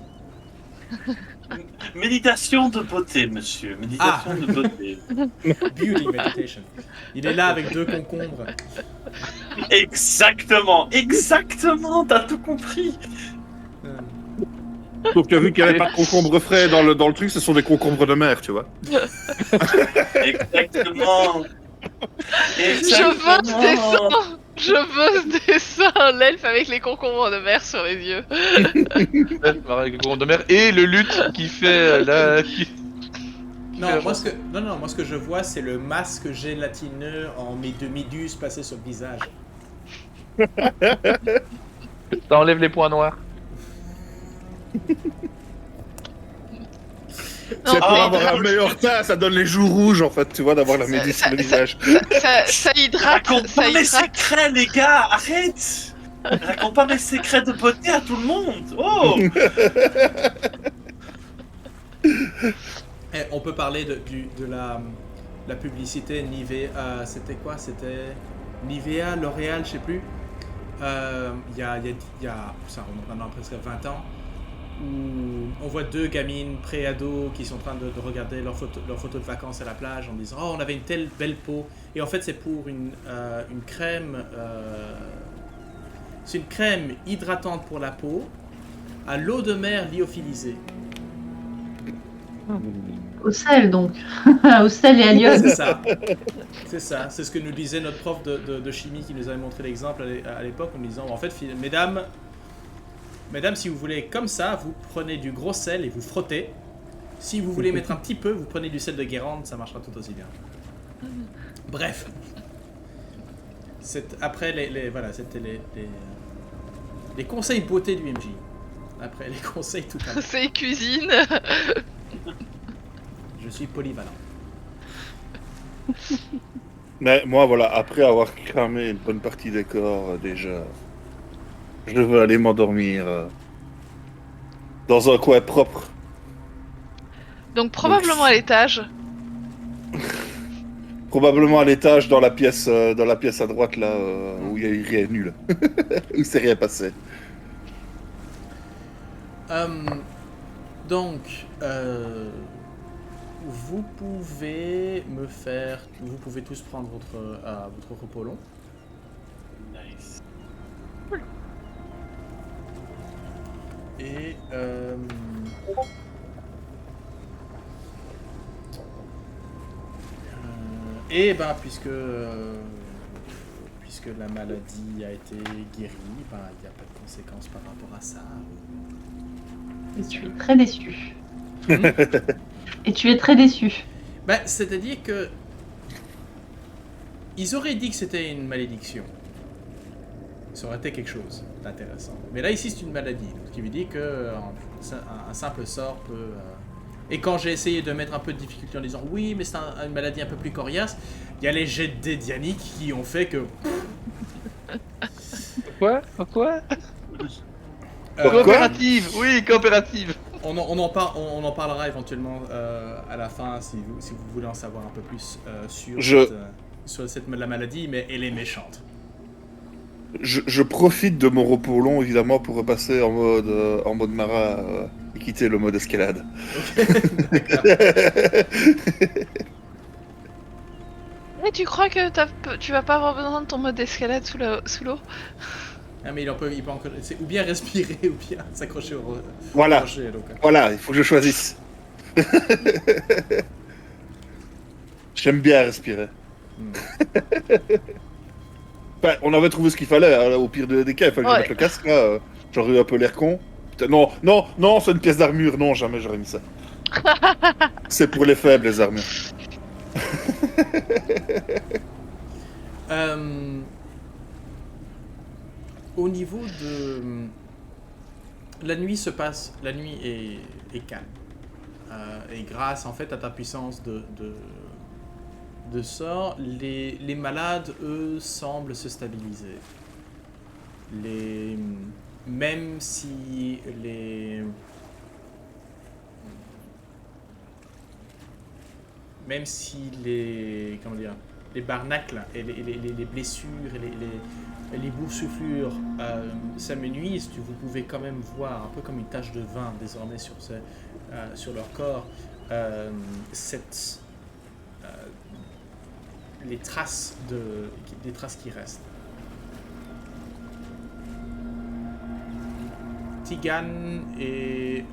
Méditation de beauté, monsieur. Méditation de beauté. Beauty meditation. Il est là avec 2 concombres. Exactement, exactement, t'as tout compris. Donc tu as vu qu'il n'y avait pas de concombre frais dans le truc, ce sont des concombres de mer, tu vois. Exactement. Je veux ce dessin. Je veux ce dessin. L'elfe avec les concombres de mer sur les yeux. Avec le courant de mer et le luth qui fait Non, moi ce que je vois, c'est le masque gélatineux de méduse passé sur le visage. Ça enlève les points noirs. C'est pour mais- avoir un meilleur teint, ça donne les joues rouges en fait, tu vois, d'avoir la médise sur le visage. Ça hydrate. Raconte Ça pas mes hydrate. secrets, les gars, arrête. Raconte pas mes secrets de beauté à tout le monde. Oh. On peut parler de la publicité Nivea. C'était quoi? C'était Nivea, L'Oréal, je sais plus. Il y a ça remonte maintenant à presque 20 ans, où on voit 2 gamines pré-ados qui sont en train de regarder leurs photos de vacances à la plage en disant « Oh, on avait une telle belle peau !» Et en fait, c'est pour une crème... c'est une crème hydratante pour la peau, à l'eau de mer lyophilisée. au sel, donc. Au sel et à l'iode. C'est ça. C'est ça. C'est ce que nous disait notre prof de chimie qui nous avait montré l'exemple à l'époque en nous disant en fait, mesdames, si vous voulez comme ça, vous prenez du gros sel et vous frottez. Si vous voulez mettre un petit peu, vous prenez du sel de Guérande, ça marchera tout aussi bien. Bref. Après voilà, c'était les conseils beauté du MJ. Après les conseils tout à l'heure. C'est cuisine. Je suis polyvalent. Mais moi, voilà, après avoir cramé une bonne partie des corps, déjà, je veux aller m'endormir dans un coin propre. Donc probablement à l'étage. Probablement à l'étage, dans la pièce à droite, là, où il y a eu rien nul. Où c'est rien passé. Donc, vous pouvez tous prendre votre repos long. Nice. Et ben puisque la maladie a été guérie, ben il n'y a pas de conséquences par rapport à ça. Et tu es très déçu. Hmm. Et tu es très déçu. Ben, c'est-à-dire que ils auraient dit que c'était une malédiction. Ça aurait été quelque chose d'intéressant. Mais là, ici, c'est une maladie. Ce qui veut dire que un simple sort peut... Et quand j'ai essayé de mettre un peu de difficulté en disant oui, mais c'est une maladie un peu plus coriace, il y a les jets de dés d'Yannick qui ont fait que... Quoi Coopérative. Oui, coopérative. On en parlera éventuellement à la fin si vous voulez en savoir un peu plus sur la maladie, mais elle est méchante. Je profite de mon repos long, évidemment, pour repasser en mode marin et quitter le mode escalade. D'accord. Mais tu crois que tu vas pas avoir besoin de ton mode d'escalade sous l'eau? Ah, mais il peut encore... C'est ou bien respirer ou bien s'accrocher au Voilà. rocher. Donc, Voilà, il faut que je choisisse. J'aime bien respirer. Enfin, on avait trouvé ce qu'il fallait, hein, au pire des cas, il fallait que je mette le casque, là. J'aurais eu un peu l'air con. Putain, non, c'est une pièce d'armure. Non, jamais j'aurais mis ça. C'est pour les faibles, les armures. Au niveau de... La nuit est calme. Et grâce, en fait, à ta puissance de sort, les malades, eux, semblent se stabiliser. Même si les barnacles et les blessures et les boursouflures s'amenuisent, vous pouvez quand même voir, un peu comme une tache de vin désormais sur leur corps, les traces qui restent. Tigan et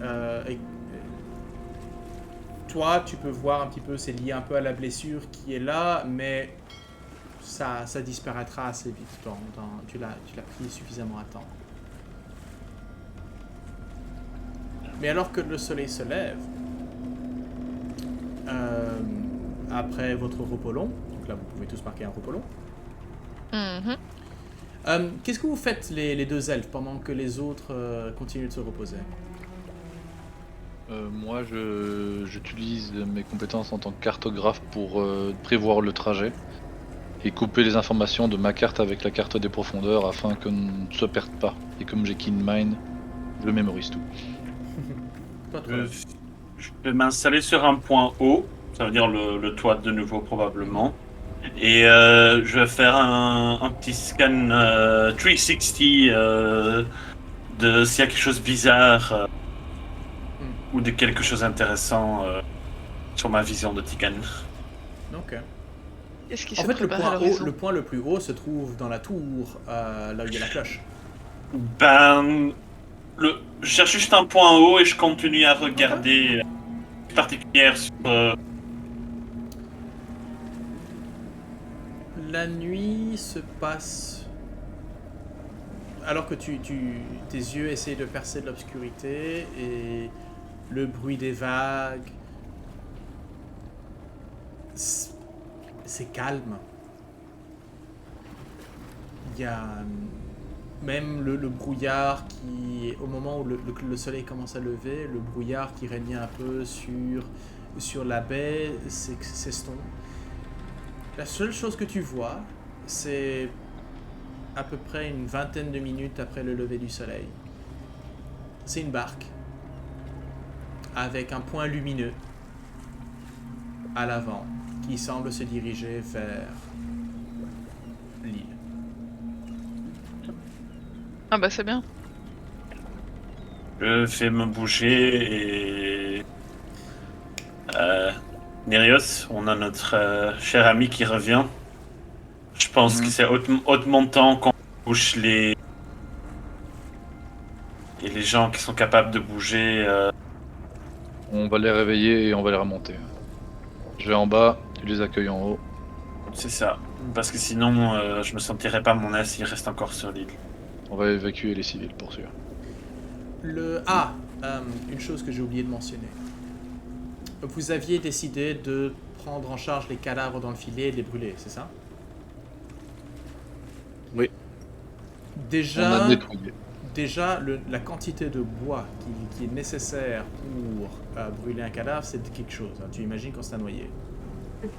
toi, tu peux voir un petit peu, c'est lié un peu à la blessure qui est là, mais ça disparaîtra assez vite. Tu l'as pris suffisamment à temps. Mais alors que le soleil se lève, après votre repos long, donc là vous pouvez tous marquer un repos long. Qu'est-ce que vous faites les deux elfes pendant que les autres continuent de se reposer? Moi, j'utilise mes compétences en tant que cartographe pour prévoir le trajet et couper les informations de ma carte avec la carte des profondeurs afin qu'on ne se perde pas. Et comme j'ai Keen Mind, je mémorise tout. Je vais m'installer sur un point haut, ça veut dire le toit de nouveau probablement. Et je vais faire un petit scan 360 de s'il y a quelque chose de bizarre ou de quelque chose d'intéressant sur ma vision de Tigan. Ok. Qu'est-ce qui En se fait, prépare à l'horizon? le point le plus haut se trouve dans la tour, là où il y a la cloche. Ben, je cherche juste un point haut et je continue à regarder particulière sur... La nuit se passe alors que tes yeux essayent de percer de l'obscurité et le bruit des vagues. C'est calme. Il y a même le brouillard qui, au moment où le soleil commence à lever, le brouillard qui régnait un peu sur la baie s'estompe. La seule chose que tu vois, c'est à peu près une vingtaine de minutes après le lever du soleil. C'est une barque avec un point lumineux à l'avant qui semble se diriger vers l'île. Ah bah c'est bien. Je fais me bouger et... Nérios, on a notre cher ami qui revient. Je pense que c'est hautement temps qu'on bouge les gens qui sont capables de bouger. On va les réveiller et on va les remonter. Je vais en bas, tu les accueilles en haut. C'est ça. Parce que sinon, je me sentirais pas mon aise s'il reste encore sur l'île. On va évacuer les civils pour sûr. une chose que j'ai oublié de mentionner. Vous aviez décidé de prendre en charge les cadavres dans le filet et de les brûler, c'est ça? Oui. Déjà, On a nettoyé. la quantité de bois qui est nécessaire pour brûler un cadavre, c'est quelque chose. Hein. Tu imagines quand c'est un noyé.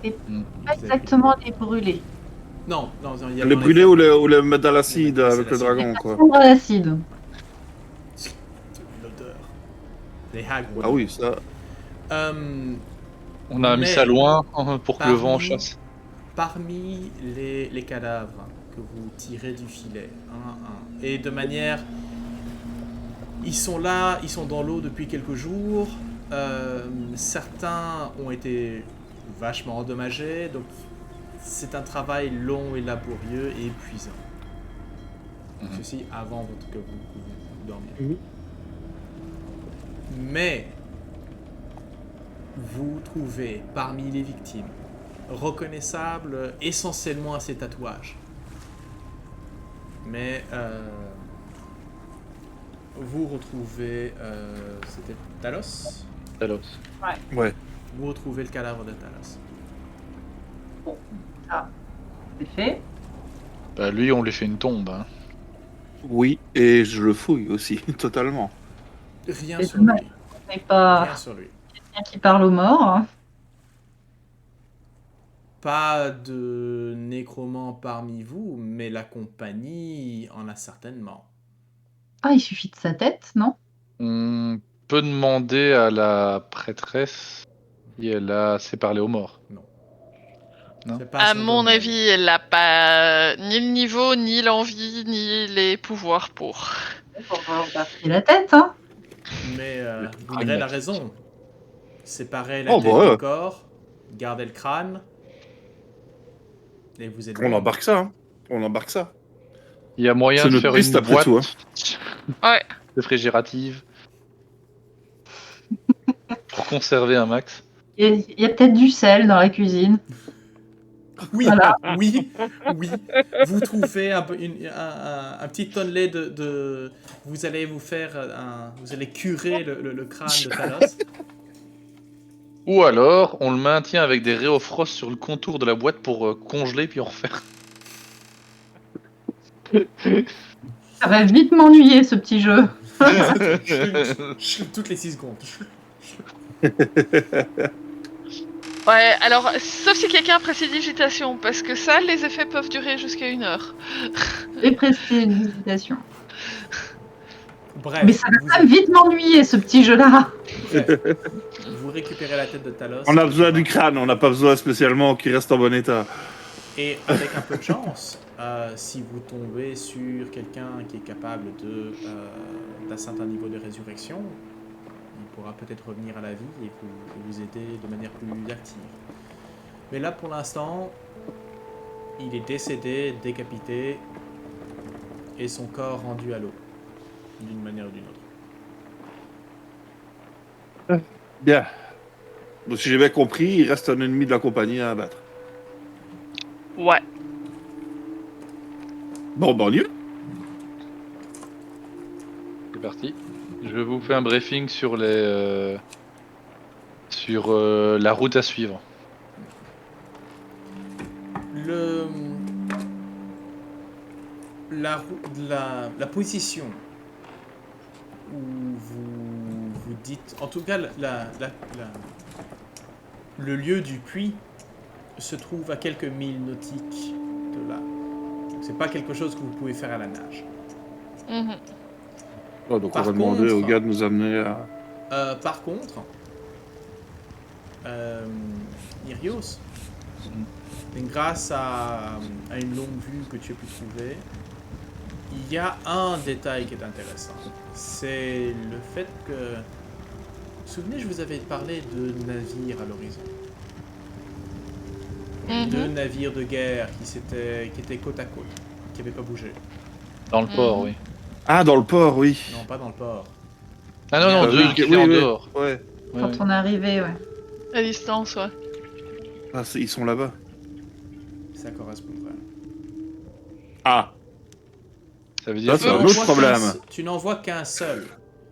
C'était Mm. pas exactement les brûler. Non, il y a Les dans brûler faits. ou les mettre dans l'acide Les mettre avec dans le l'acide. dragon, quoi. Prendre à l'acide. L'odeur. Les hags. Ah oui, ça. On a mis Mais ça loin pour que le vent parmi- chasse. Parmi les cadavres que vous tirez du filet, un à un, et de manière... Ils sont là, ils sont dans l'eau depuis quelques jours. Certains ont été vachement endommagés, donc c'est un travail long et laborieux et épuisant. Ceci avant que vous dormiez. Mhm. Mais vous trouvez parmi les victimes reconnaissables essentiellement à ces tatouages. Mais vous retrouvez... c'était Talos? Talos. Ouais. Vous retrouvez le cadavre de Talos. C'est fait. Bah, lui, on lui fait une tombe. Hein. Oui, et je le fouille aussi, totalement. Rien C'est sur dommage. lui. On n'est pas Rien sur lui. quelqu'un qui parle aux morts. Pas de nécromant parmi vous, mais la compagnie en a certainement. Ah, il suffit de sa tête, non? On peut demander à la prêtresse si elle a assez parlé aux morts. Non. Non. C'est pas À son mon domaine. avis, elle n'a pas ni le niveau, ni l'envie, ni les pouvoirs pour. On va repartir la tête, hein. Mais vous pragmatique. aurez la raison. Séparez la Oh, tête bah ouais. du corps, gardez le crâne, et vous êtes On bon. embarque ça, hein. On embarque ça. Il y a moyen C'est de notre faire piste une après boîte tout, hein. Ouais. réfrigérative pour conserver un max. Il y a peut-être du sel dans la cuisine. Oui, Voilà. oui. Vous trouvez un petit tonnelet de... Vous allez vous faire vous allez curer le crâne de Talos. Ou alors, on le maintient avec des réofrost sur le contour de la boîte pour congeler puis en refaire. Ça va vite m'ennuyer, ce petit jeu. Toutes les 6 secondes. Ouais, alors, sauf si quelqu'un a précipitation, parce que ça, les effets peuvent durer jusqu'à 1 heure. Et précipitation. Bref, Mais ça va quand même vite m'ennuyer, ce petit jeu-là. vous récupérez la tête de Talos. On a besoin du crâne, on n'a pas besoin spécialement qu'il reste en bon état. Et avec un peu de chance, si vous tombez sur quelqu'un qui est capable d'un certain niveau de résurrection, il pourra peut-être revenir à la vie et vous aider de manière plus active. Mais là, pour l'instant, il est décédé, décapité, et son corps rendu à l'eau, d'une manière ou d'une autre. Bien. Donc si j'ai bien compris, il reste un ennemi de la compagnie à abattre. Ouais. Bon, ben on y va. C'est parti. Je vous fais un briefing sur les sur la route à suivre. La position où vous dites, en tout cas le lieu du puits se trouve à quelques milles nautiques de là. Donc c'est pas quelque chose que vous pouvez faire à la nage. Mhm. Oh, donc Par on va demander contre- au gars de nous amener à... Par contre, Irios, grâce à une longue vue que tu as pu trouver, il y a un détail qui est intéressant. C'est le fait que... Vous vous souvenez, je vous avais parlé de navires à l'horizon. Deux navires de guerre qui étaient côte à côte, qui n'avaient pas bougé. Dans le port, oui. Ah, dans le port, oui. Non, pas dans le port. Ah non, non, deux oui, qui oui, étaient en oui. dehors. Ouais. Ouais, Quand ouais. on est arrivé, ouais. À distance, ouais. Ah, ils sont là-bas. Ça correspondrait. Ah. Ça veut dire Ça, c'est un que autre problème. Tu n'en vois qu'un seul.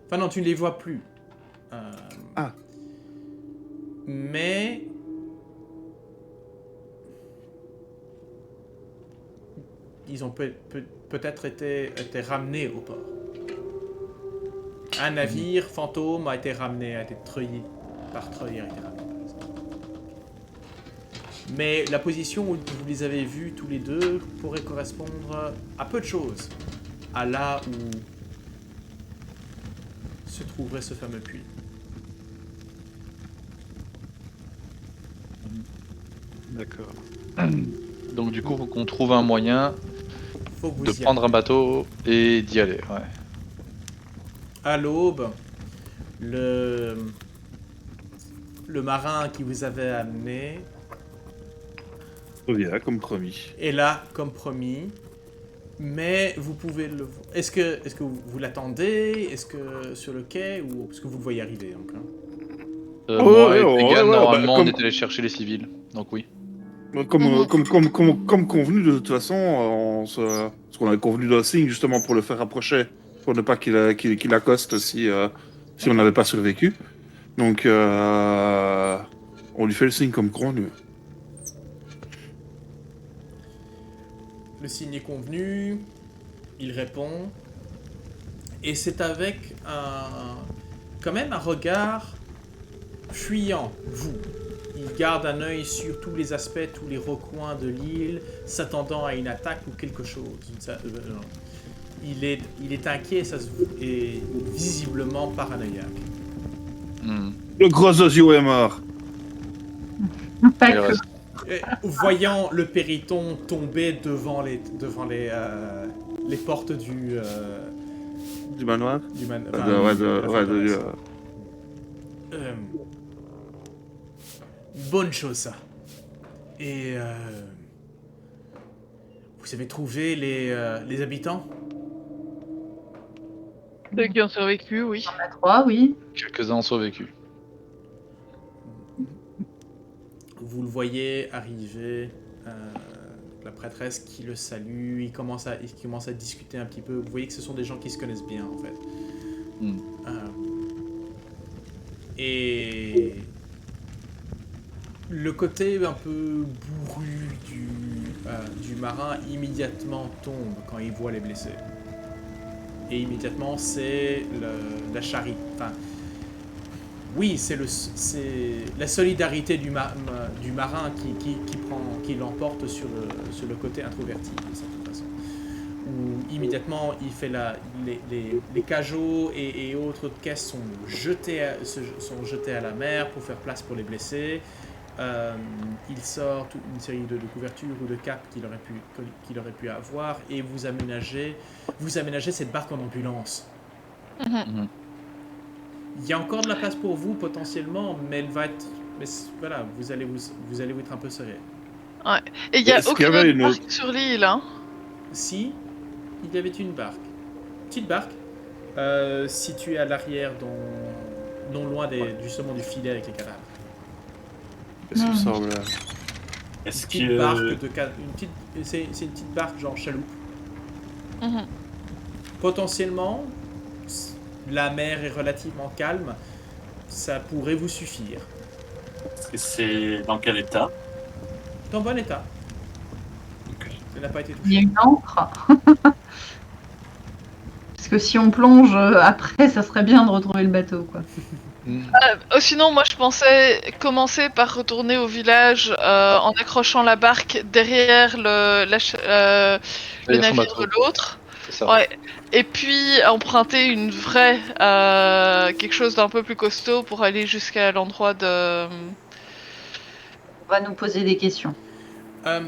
Enfin non, tu ne les vois plus. Ah. Mais... Ils ont peut-être été ramenés au port. Un navire fantôme a été ramené, a été treuillé. Par treuil a été ramené. Mais la position où vous les avez vus tous les deux pourrait correspondre à peu de choses. À là où se trouverait ce fameux puits. D'accord. Donc du coup, faut qu'on trouve un moyen Faut que vous de y prendre un alliez. bateau et d'y aller. Ouais. À l'aube, le marin qui vous avait amené Revient comme promis. est là comme promis. Mais vous pouvez le voir. Est-ce que vous l'attendez? Est-ce que sur le quai ou parce que vous le voyez arriver donc, hein. Moi et ouais, Tegan, ouais, normalement, bah, on est allé chercher les civils. Donc oui. Comme convenu, de toute façon, parce qu'on avait convenu d'un signe justement pour le faire approcher, pour ne pas qu'il accoste si on n'avait pas survécu. Donc, on lui fait le signe comme convenu. Le signe est convenu, il répond, et c'est avec quand même un regard fuyant, vous. Il garde un œil sur tous les aspects, tous les recoins de l'île, s'attendant à une attaque ou quelque chose. Il est inquiet et visiblement paranoïaque. Le gros Ozio est mort. Pas Et le que. reste. Voyant le Périton tomber devant les portes du Du manoir. Bonne chose ça. Et vous avez trouvé les habitants? Ceux qui ont survécu, oui. À 3, oui. Quelques-uns ont survécu. Vous le voyez arriver, la prêtresse qui le salue, il commence à discuter un petit peu. Vous voyez que ce sont des gens qui se connaissent bien en fait. Et le côté un peu bourru du marin immédiatement tombe quand il voit les blessés. Et immédiatement c'est la charité. Enfin, oui, c'est la solidarité du marin qui l'emporte sur le côté introverti de cette façon. Où immédiatement il fait les cajots et autres caisses sont jetés à la mer pour faire place pour les blessés. Il sort toute une série de couvertures ou de capes qu'il aurait pu avoir et vous aménagez cette barque en ambulance. Il y a encore de la place pour vous potentiellement, mais elle va être. Mais voilà, vous allez être un peu serré. Ouais. Et il n'y a Est-ce qu'il y aucune avait autre une barque sur l'île, hein. Si, il y avait une barque. Petite barque, située à l'arrière, non loin justement du filet avec les cadavres. Qu'est-ce qu'il me semble Est-ce Petite que barque c'est une petite barque genre chaloupe. Potentiellement, la mer est relativement calme, ça pourrait vous suffire. c'est dans quel état? Dans bon état. Ok. Ça n'a pas été Il y a touché. une encre. Parce que si on plonge après, ça serait bien de retrouver le bateau, quoi. Sinon, moi je pensais commencer par retourner au village en accrochant la barque derrière le Derrière son navire bateau. de l'autre. C'est ça. Ouais. Et puis emprunter une vraie quelque chose d'un peu plus costaud pour aller jusqu'à l'endroit de. On va nous poser des questions. Pas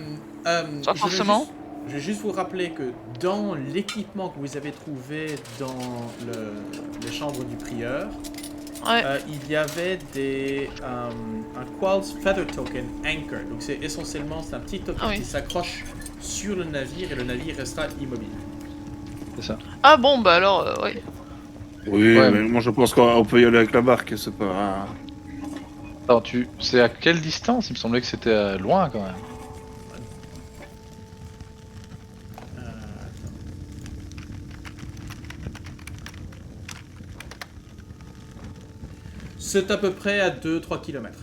forcément. Je vais juste vous rappeler que dans l'équipement que vous avez trouvé dans les chambres du prieur, Ouais. il y avait un Qual's Feather Token Anchor. Donc c'est essentiellement un petit token qui s'accroche sur le navire et le navire restera immobile. C'est ça. Ah bon, bah alors, oui. Oui, Ouais. mais moi je pense qu'on peut y aller avec la barque, c'est pas. Alors, c'est à quelle distance? Il me semblait que c'était loin quand même. C'est à peu près à 2-3 km.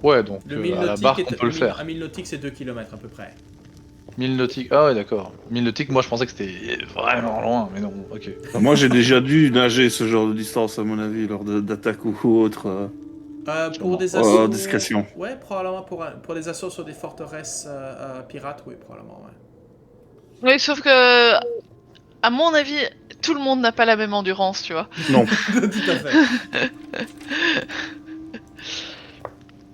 Ouais, donc Le à 1000 la nautiques barque, est on peut le faire. à 1000 nautiques, c'est 2 km à peu près. 1000 nautiques. Ah ouais, d'accord. 1000 nautiques, moi je pensais que c'était vraiment loin, mais non, ok. Moi, j'ai déjà dû nager ce genre de distance, à mon avis, lors d'attaques ou autre. Pour des Oh, assauts... discrétion. Ouais, probablement pour des assauts sur des forteresses pirates, oui, probablement, ouais. Oui, sauf que, à mon avis, tout le monde n'a pas la même endurance, tu vois. Non. Tout à fait.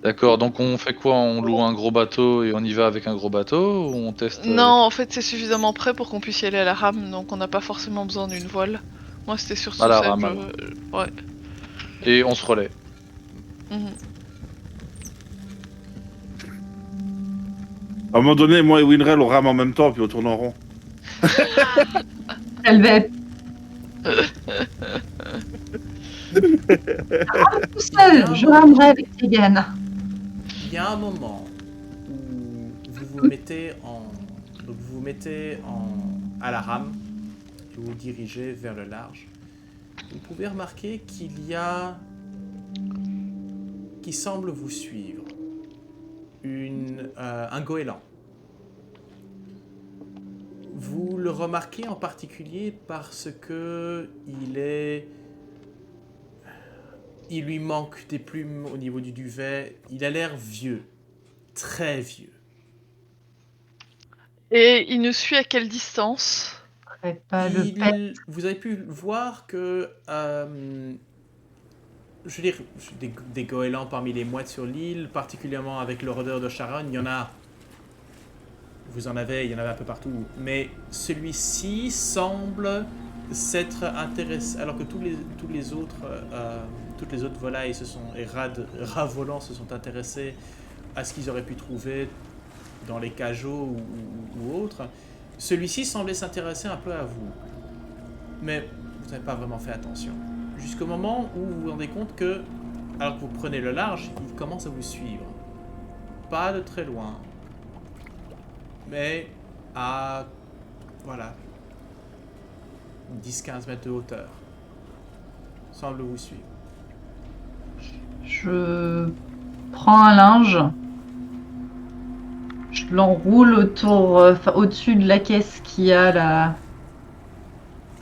D'accord, donc on fait quoi? On loue un gros bateau et on y va avec un gros bateau ou on teste Non, en fait, c'est suffisamment près pour qu'on puisse y aller à la rame, donc on n'a pas forcément besoin d'une voile. Moi, c'était surtout À la ça rame, que alors. Ouais. Et on se relaie. Mhm. À un moment donné, moi et Winrel, on rame en même temps, puis on tourne en rond. Elle va être tout seul. Je ramerai avec Tegan. Il y a un moment où vous vous mettez à la rame et vous vous dirigez vers le large. Vous pouvez remarquer qu'il y a qui semble vous suivre un goéland. Vous le remarquez en particulier parce que il lui manque des plumes au niveau du duvet. Il a l'air vieux. Très vieux. Et il nous suit à quelle distance? Pas le pet. Vous avez pu voir que... je veux dire, des goélands parmi les mouettes sur l'île, particulièrement avec le rôdeur de Charonne, il y en a... il y en avait un peu partout. Mais celui-ci semble s'être intéressé... Alors que toutes les autres volailles et rats volants se sont intéressés à ce qu'ils auraient pu trouver dans les cajots ou autres. Celui-ci semblait s'intéresser un peu à vous. Mais vous n'avez pas vraiment fait attention. Jusqu'au moment où vous vous rendez compte que, alors que vous prenez le large, il commence à vous suivre. Pas de très loin. Mais à... voilà. 10-15 mètres de hauteur. Semble vous suivre. Je prends un linge. Je l'enroule au-dessus de la caisse qui a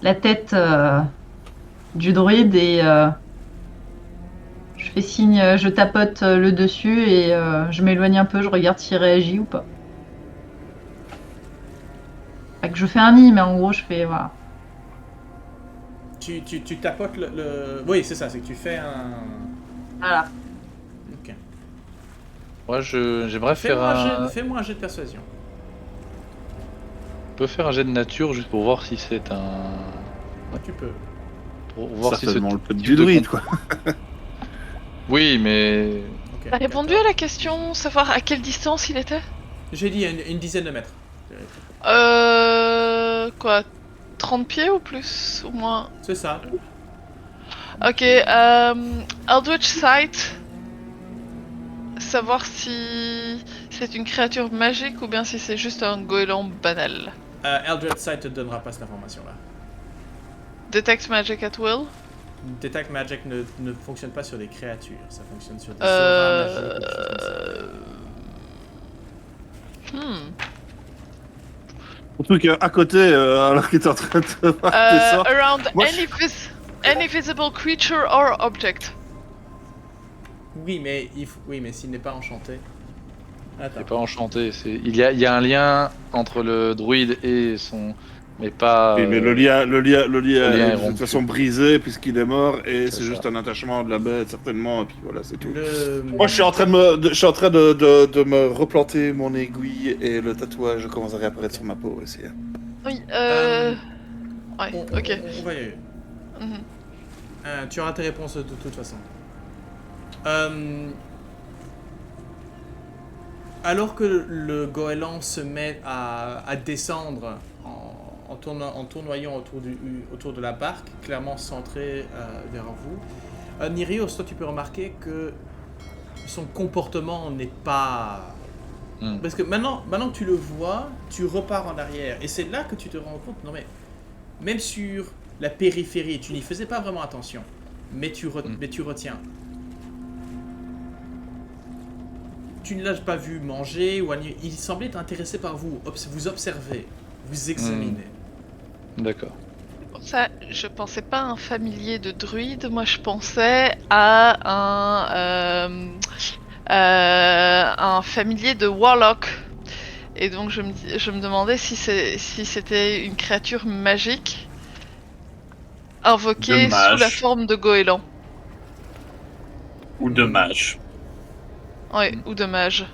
la tête du druide et je fais signe, je tapote le dessus et je m'éloigne un peu, je regarde s'il réagit ou pas. Pas que je fais un nid, mais en gros je fais voilà. Tu tapotes le... Oui, c'est ça, c'est que tu fais un... Voilà. Ok. Moi, j'aimerais faire un... Fais-moi un jet de persuasion. On peut faire un jet de nature juste pour voir si c'est un... Ouais, tu peux. Pour voir si c'est Certainement le pote du druide, quoi. Oui, mais... Ok, T'as répondu à la question, savoir à quelle distance il était? J'ai dit une dizaine de mètres. Quoi, 30 pieds ou plus, ou moins? C'est ça. Ok, Eldritch Sight. Savoir si c'est une créature magique ou bien si c'est juste un goéland banal. Eldritch Sight te donnera pas cette information-là. Detect Magic at Will. Detect Magic ne fonctionne pas sur des créatures, ça fonctionne sur des auras magiques ou des choses comme ça. Un truc à côté, alors qu'il est en train de faire ça. Around Moi, any visible creature or object. Oui, mais s'il n'est pas enchanté. Attends. C'est pas enchanté. Il y a un lien entre le druide et son... Mais pas... Oui, mais le lien est est de rompu. toute façon brisé puisqu'il est mort et c'est ça. juste un attachement de la bête certainement et puis voilà c'est tout. Le... Moi je suis en train de me replanter mon aiguille et le tatouage commence à réapparaître sur ma peau aussi. Oui, Euh, Ouais, on ok. va y aller. Mhm. Tu auras tes réponses de toute façon. Alors que le goéland se met à descendre en tournoyant autour de la barque, clairement centré vers vous, Nirios, toi tu peux remarquer que son comportement n'est pas... Parce que maintenant que tu le vois, tu repars en arrière. Et c'est là que tu te rends compte, non mais, même sur la périphérie, tu n'y faisais pas vraiment attention. mais tu retiens. Tu ne l'as pas vu manger ou il semblait être intéressé par vous. Vous observez, vous examinez. D'accord. Pour ça, je pensais pas à un familier de druide, moi je pensais à un familier de warlock. Et donc je me demandais si c'était une créature magique invoquée De mage. sous la forme de goéland. Ou de mage. Ouais, ou de mage.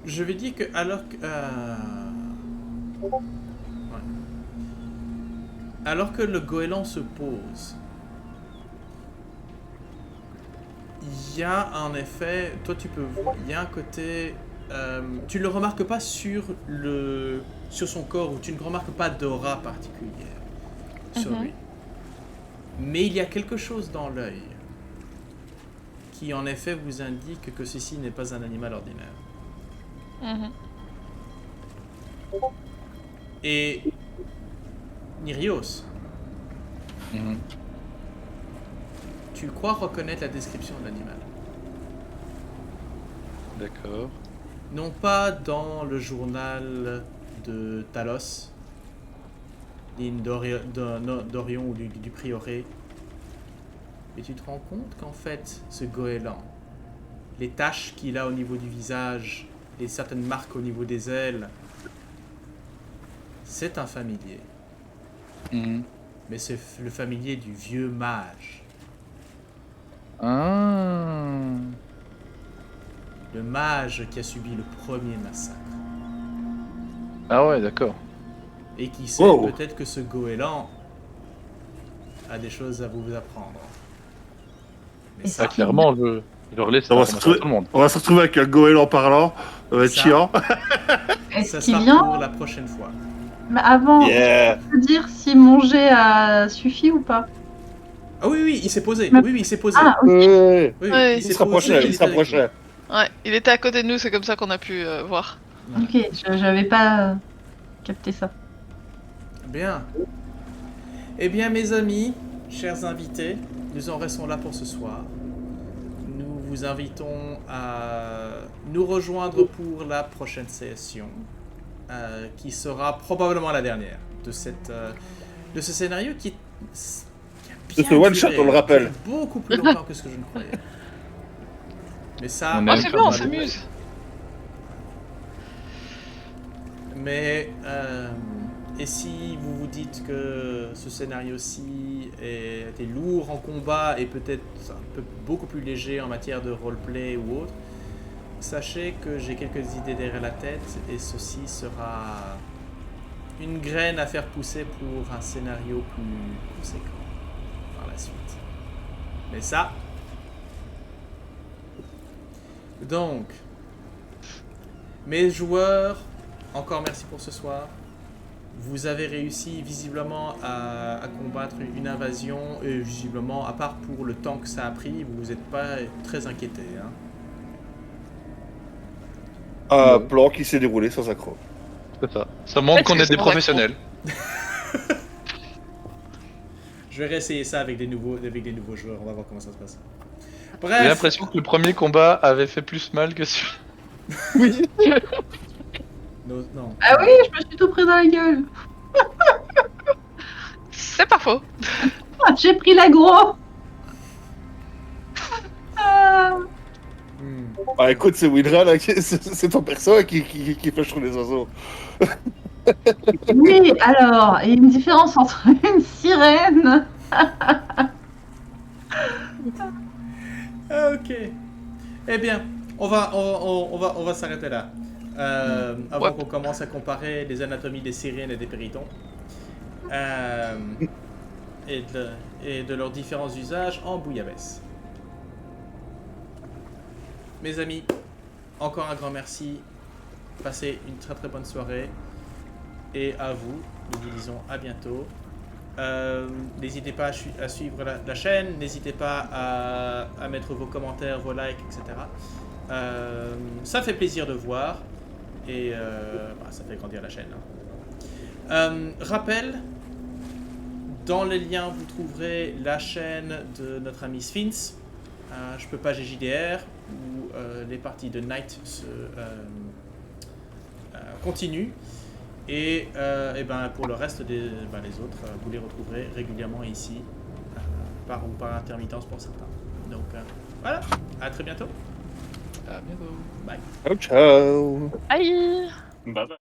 Je vais dire que alors que le goéland se pose, il y a en effet, toi tu peux voir, il y a un côté, tu ne le remarques pas sur son corps, ou tu ne remarques pas d'aura particulière sur lui. Mais il y a quelque chose dans l'œil qui en effet vous indique que ceci n'est pas un animal ordinaire. Et Nirios, tu crois reconnaître la description de l'animal. D'accord. Non pas dans le journal de Talos, ligne d'Orion ou du prieuré, mais tu te rends compte qu'en fait, ce goéland, les taches qu'il a au niveau du visage et certaines marques au niveau des ailes, c'est un familier. Mais c'est le familier du vieux mage. Le mage qui a subi le premier massacre. Ah ouais, d'accord. Et qui sait peut-être que ce goéland a des choses à vous apprendre. Mais ça, clairement, je leur laisse On va, l'information à tout le monde. on va se retrouver avec un goéland parlant, ça va être Ça. chiant. Est-ce ça qu'il sera vient pour la prochaine fois. Mais avant, Yeah. je peux dire si mon jet a suffi ou pas. Ah oui, il s'est posé. Mais- Oui, il s'est posé. Ah, ok. Ouais. Oui, Ouais. il Il se s'est posé, rapprochait, il était se avec nous. rapprochait. Ouais, il était à côté de nous, c'est comme ça qu'on a pu voir. Ok, j'avais pas capté ça. Bien. Eh bien, mes amis, chers invités, nous en restons là pour ce soir. Nous vous invitons à nous rejoindre pour la prochaine session, qui sera probablement la dernière de ce scénario qui a bien De ce one-shot, duré, on le rappelle. qui a beaucoup plus longtemps que ce que je ne croyais. Mais ça, On Oh, aime c'est quand bien, on même. s'amuse. Mais et si vous vous dites que ce scénario-ci était lourd en combat et peut-être un peu beaucoup plus léger en matière de roleplay ou autre, sachez que j'ai quelques idées derrière la tête et ceci sera une graine à faire pousser pour un scénario plus conséquent par la suite. Mais ça... Donc, mes joueurs, encore merci pour ce soir. Vous avez réussi visiblement à combattre une invasion et visiblement, à part pour le temps que ça a pris, vous n'êtes pas très inquiétés. Hein. Un plan qui s'est déroulé sans accroc. C'est ça. Ça montre qu'on est des professionnels. Je vais réessayer ça avec des nouveaux joueurs, on va voir comment ça se passe. J'ai Bref, l'impression que le premier combat avait fait plus mal que celui. Oui. non. Ah oui, je me suis tout pris dans la gueule. C'est pas faux. Ah, j'ai pris l'aggro. Ah. Bah écoute, c'est Widra là, c'est ton perso qui flèche sur les oiseaux. Oui, alors, il y a une différence entre une sirène. Ok. Eh bien, on va s'arrêter là. Avant Ouais. qu'on commence à comparer les anatomies des sirènes et des péritons. Et de leurs différents usages en bouillabaisse. Mes amis, encore un grand merci. Passez une très très bonne soirée. Et à vous, nous vous disons à bientôt. N'hésitez pas à suivre la chaîne, n'hésitez pas à mettre vos commentaires, vos likes, etc. Ça fait plaisir de voir et ça fait grandir la chaîne. Hein. Rappel, dans les liens, vous trouverez la chaîne de notre ami Sphinx. Je peux pas GJDR, où les parties de Night se continuent. Et ben, pour le reste des les autres, vous les retrouverez régulièrement ici, par intermittence pour certains. Donc voilà, à très bientôt. À bientôt. Bye. Ciao, ciao. Aïe. Bye bye.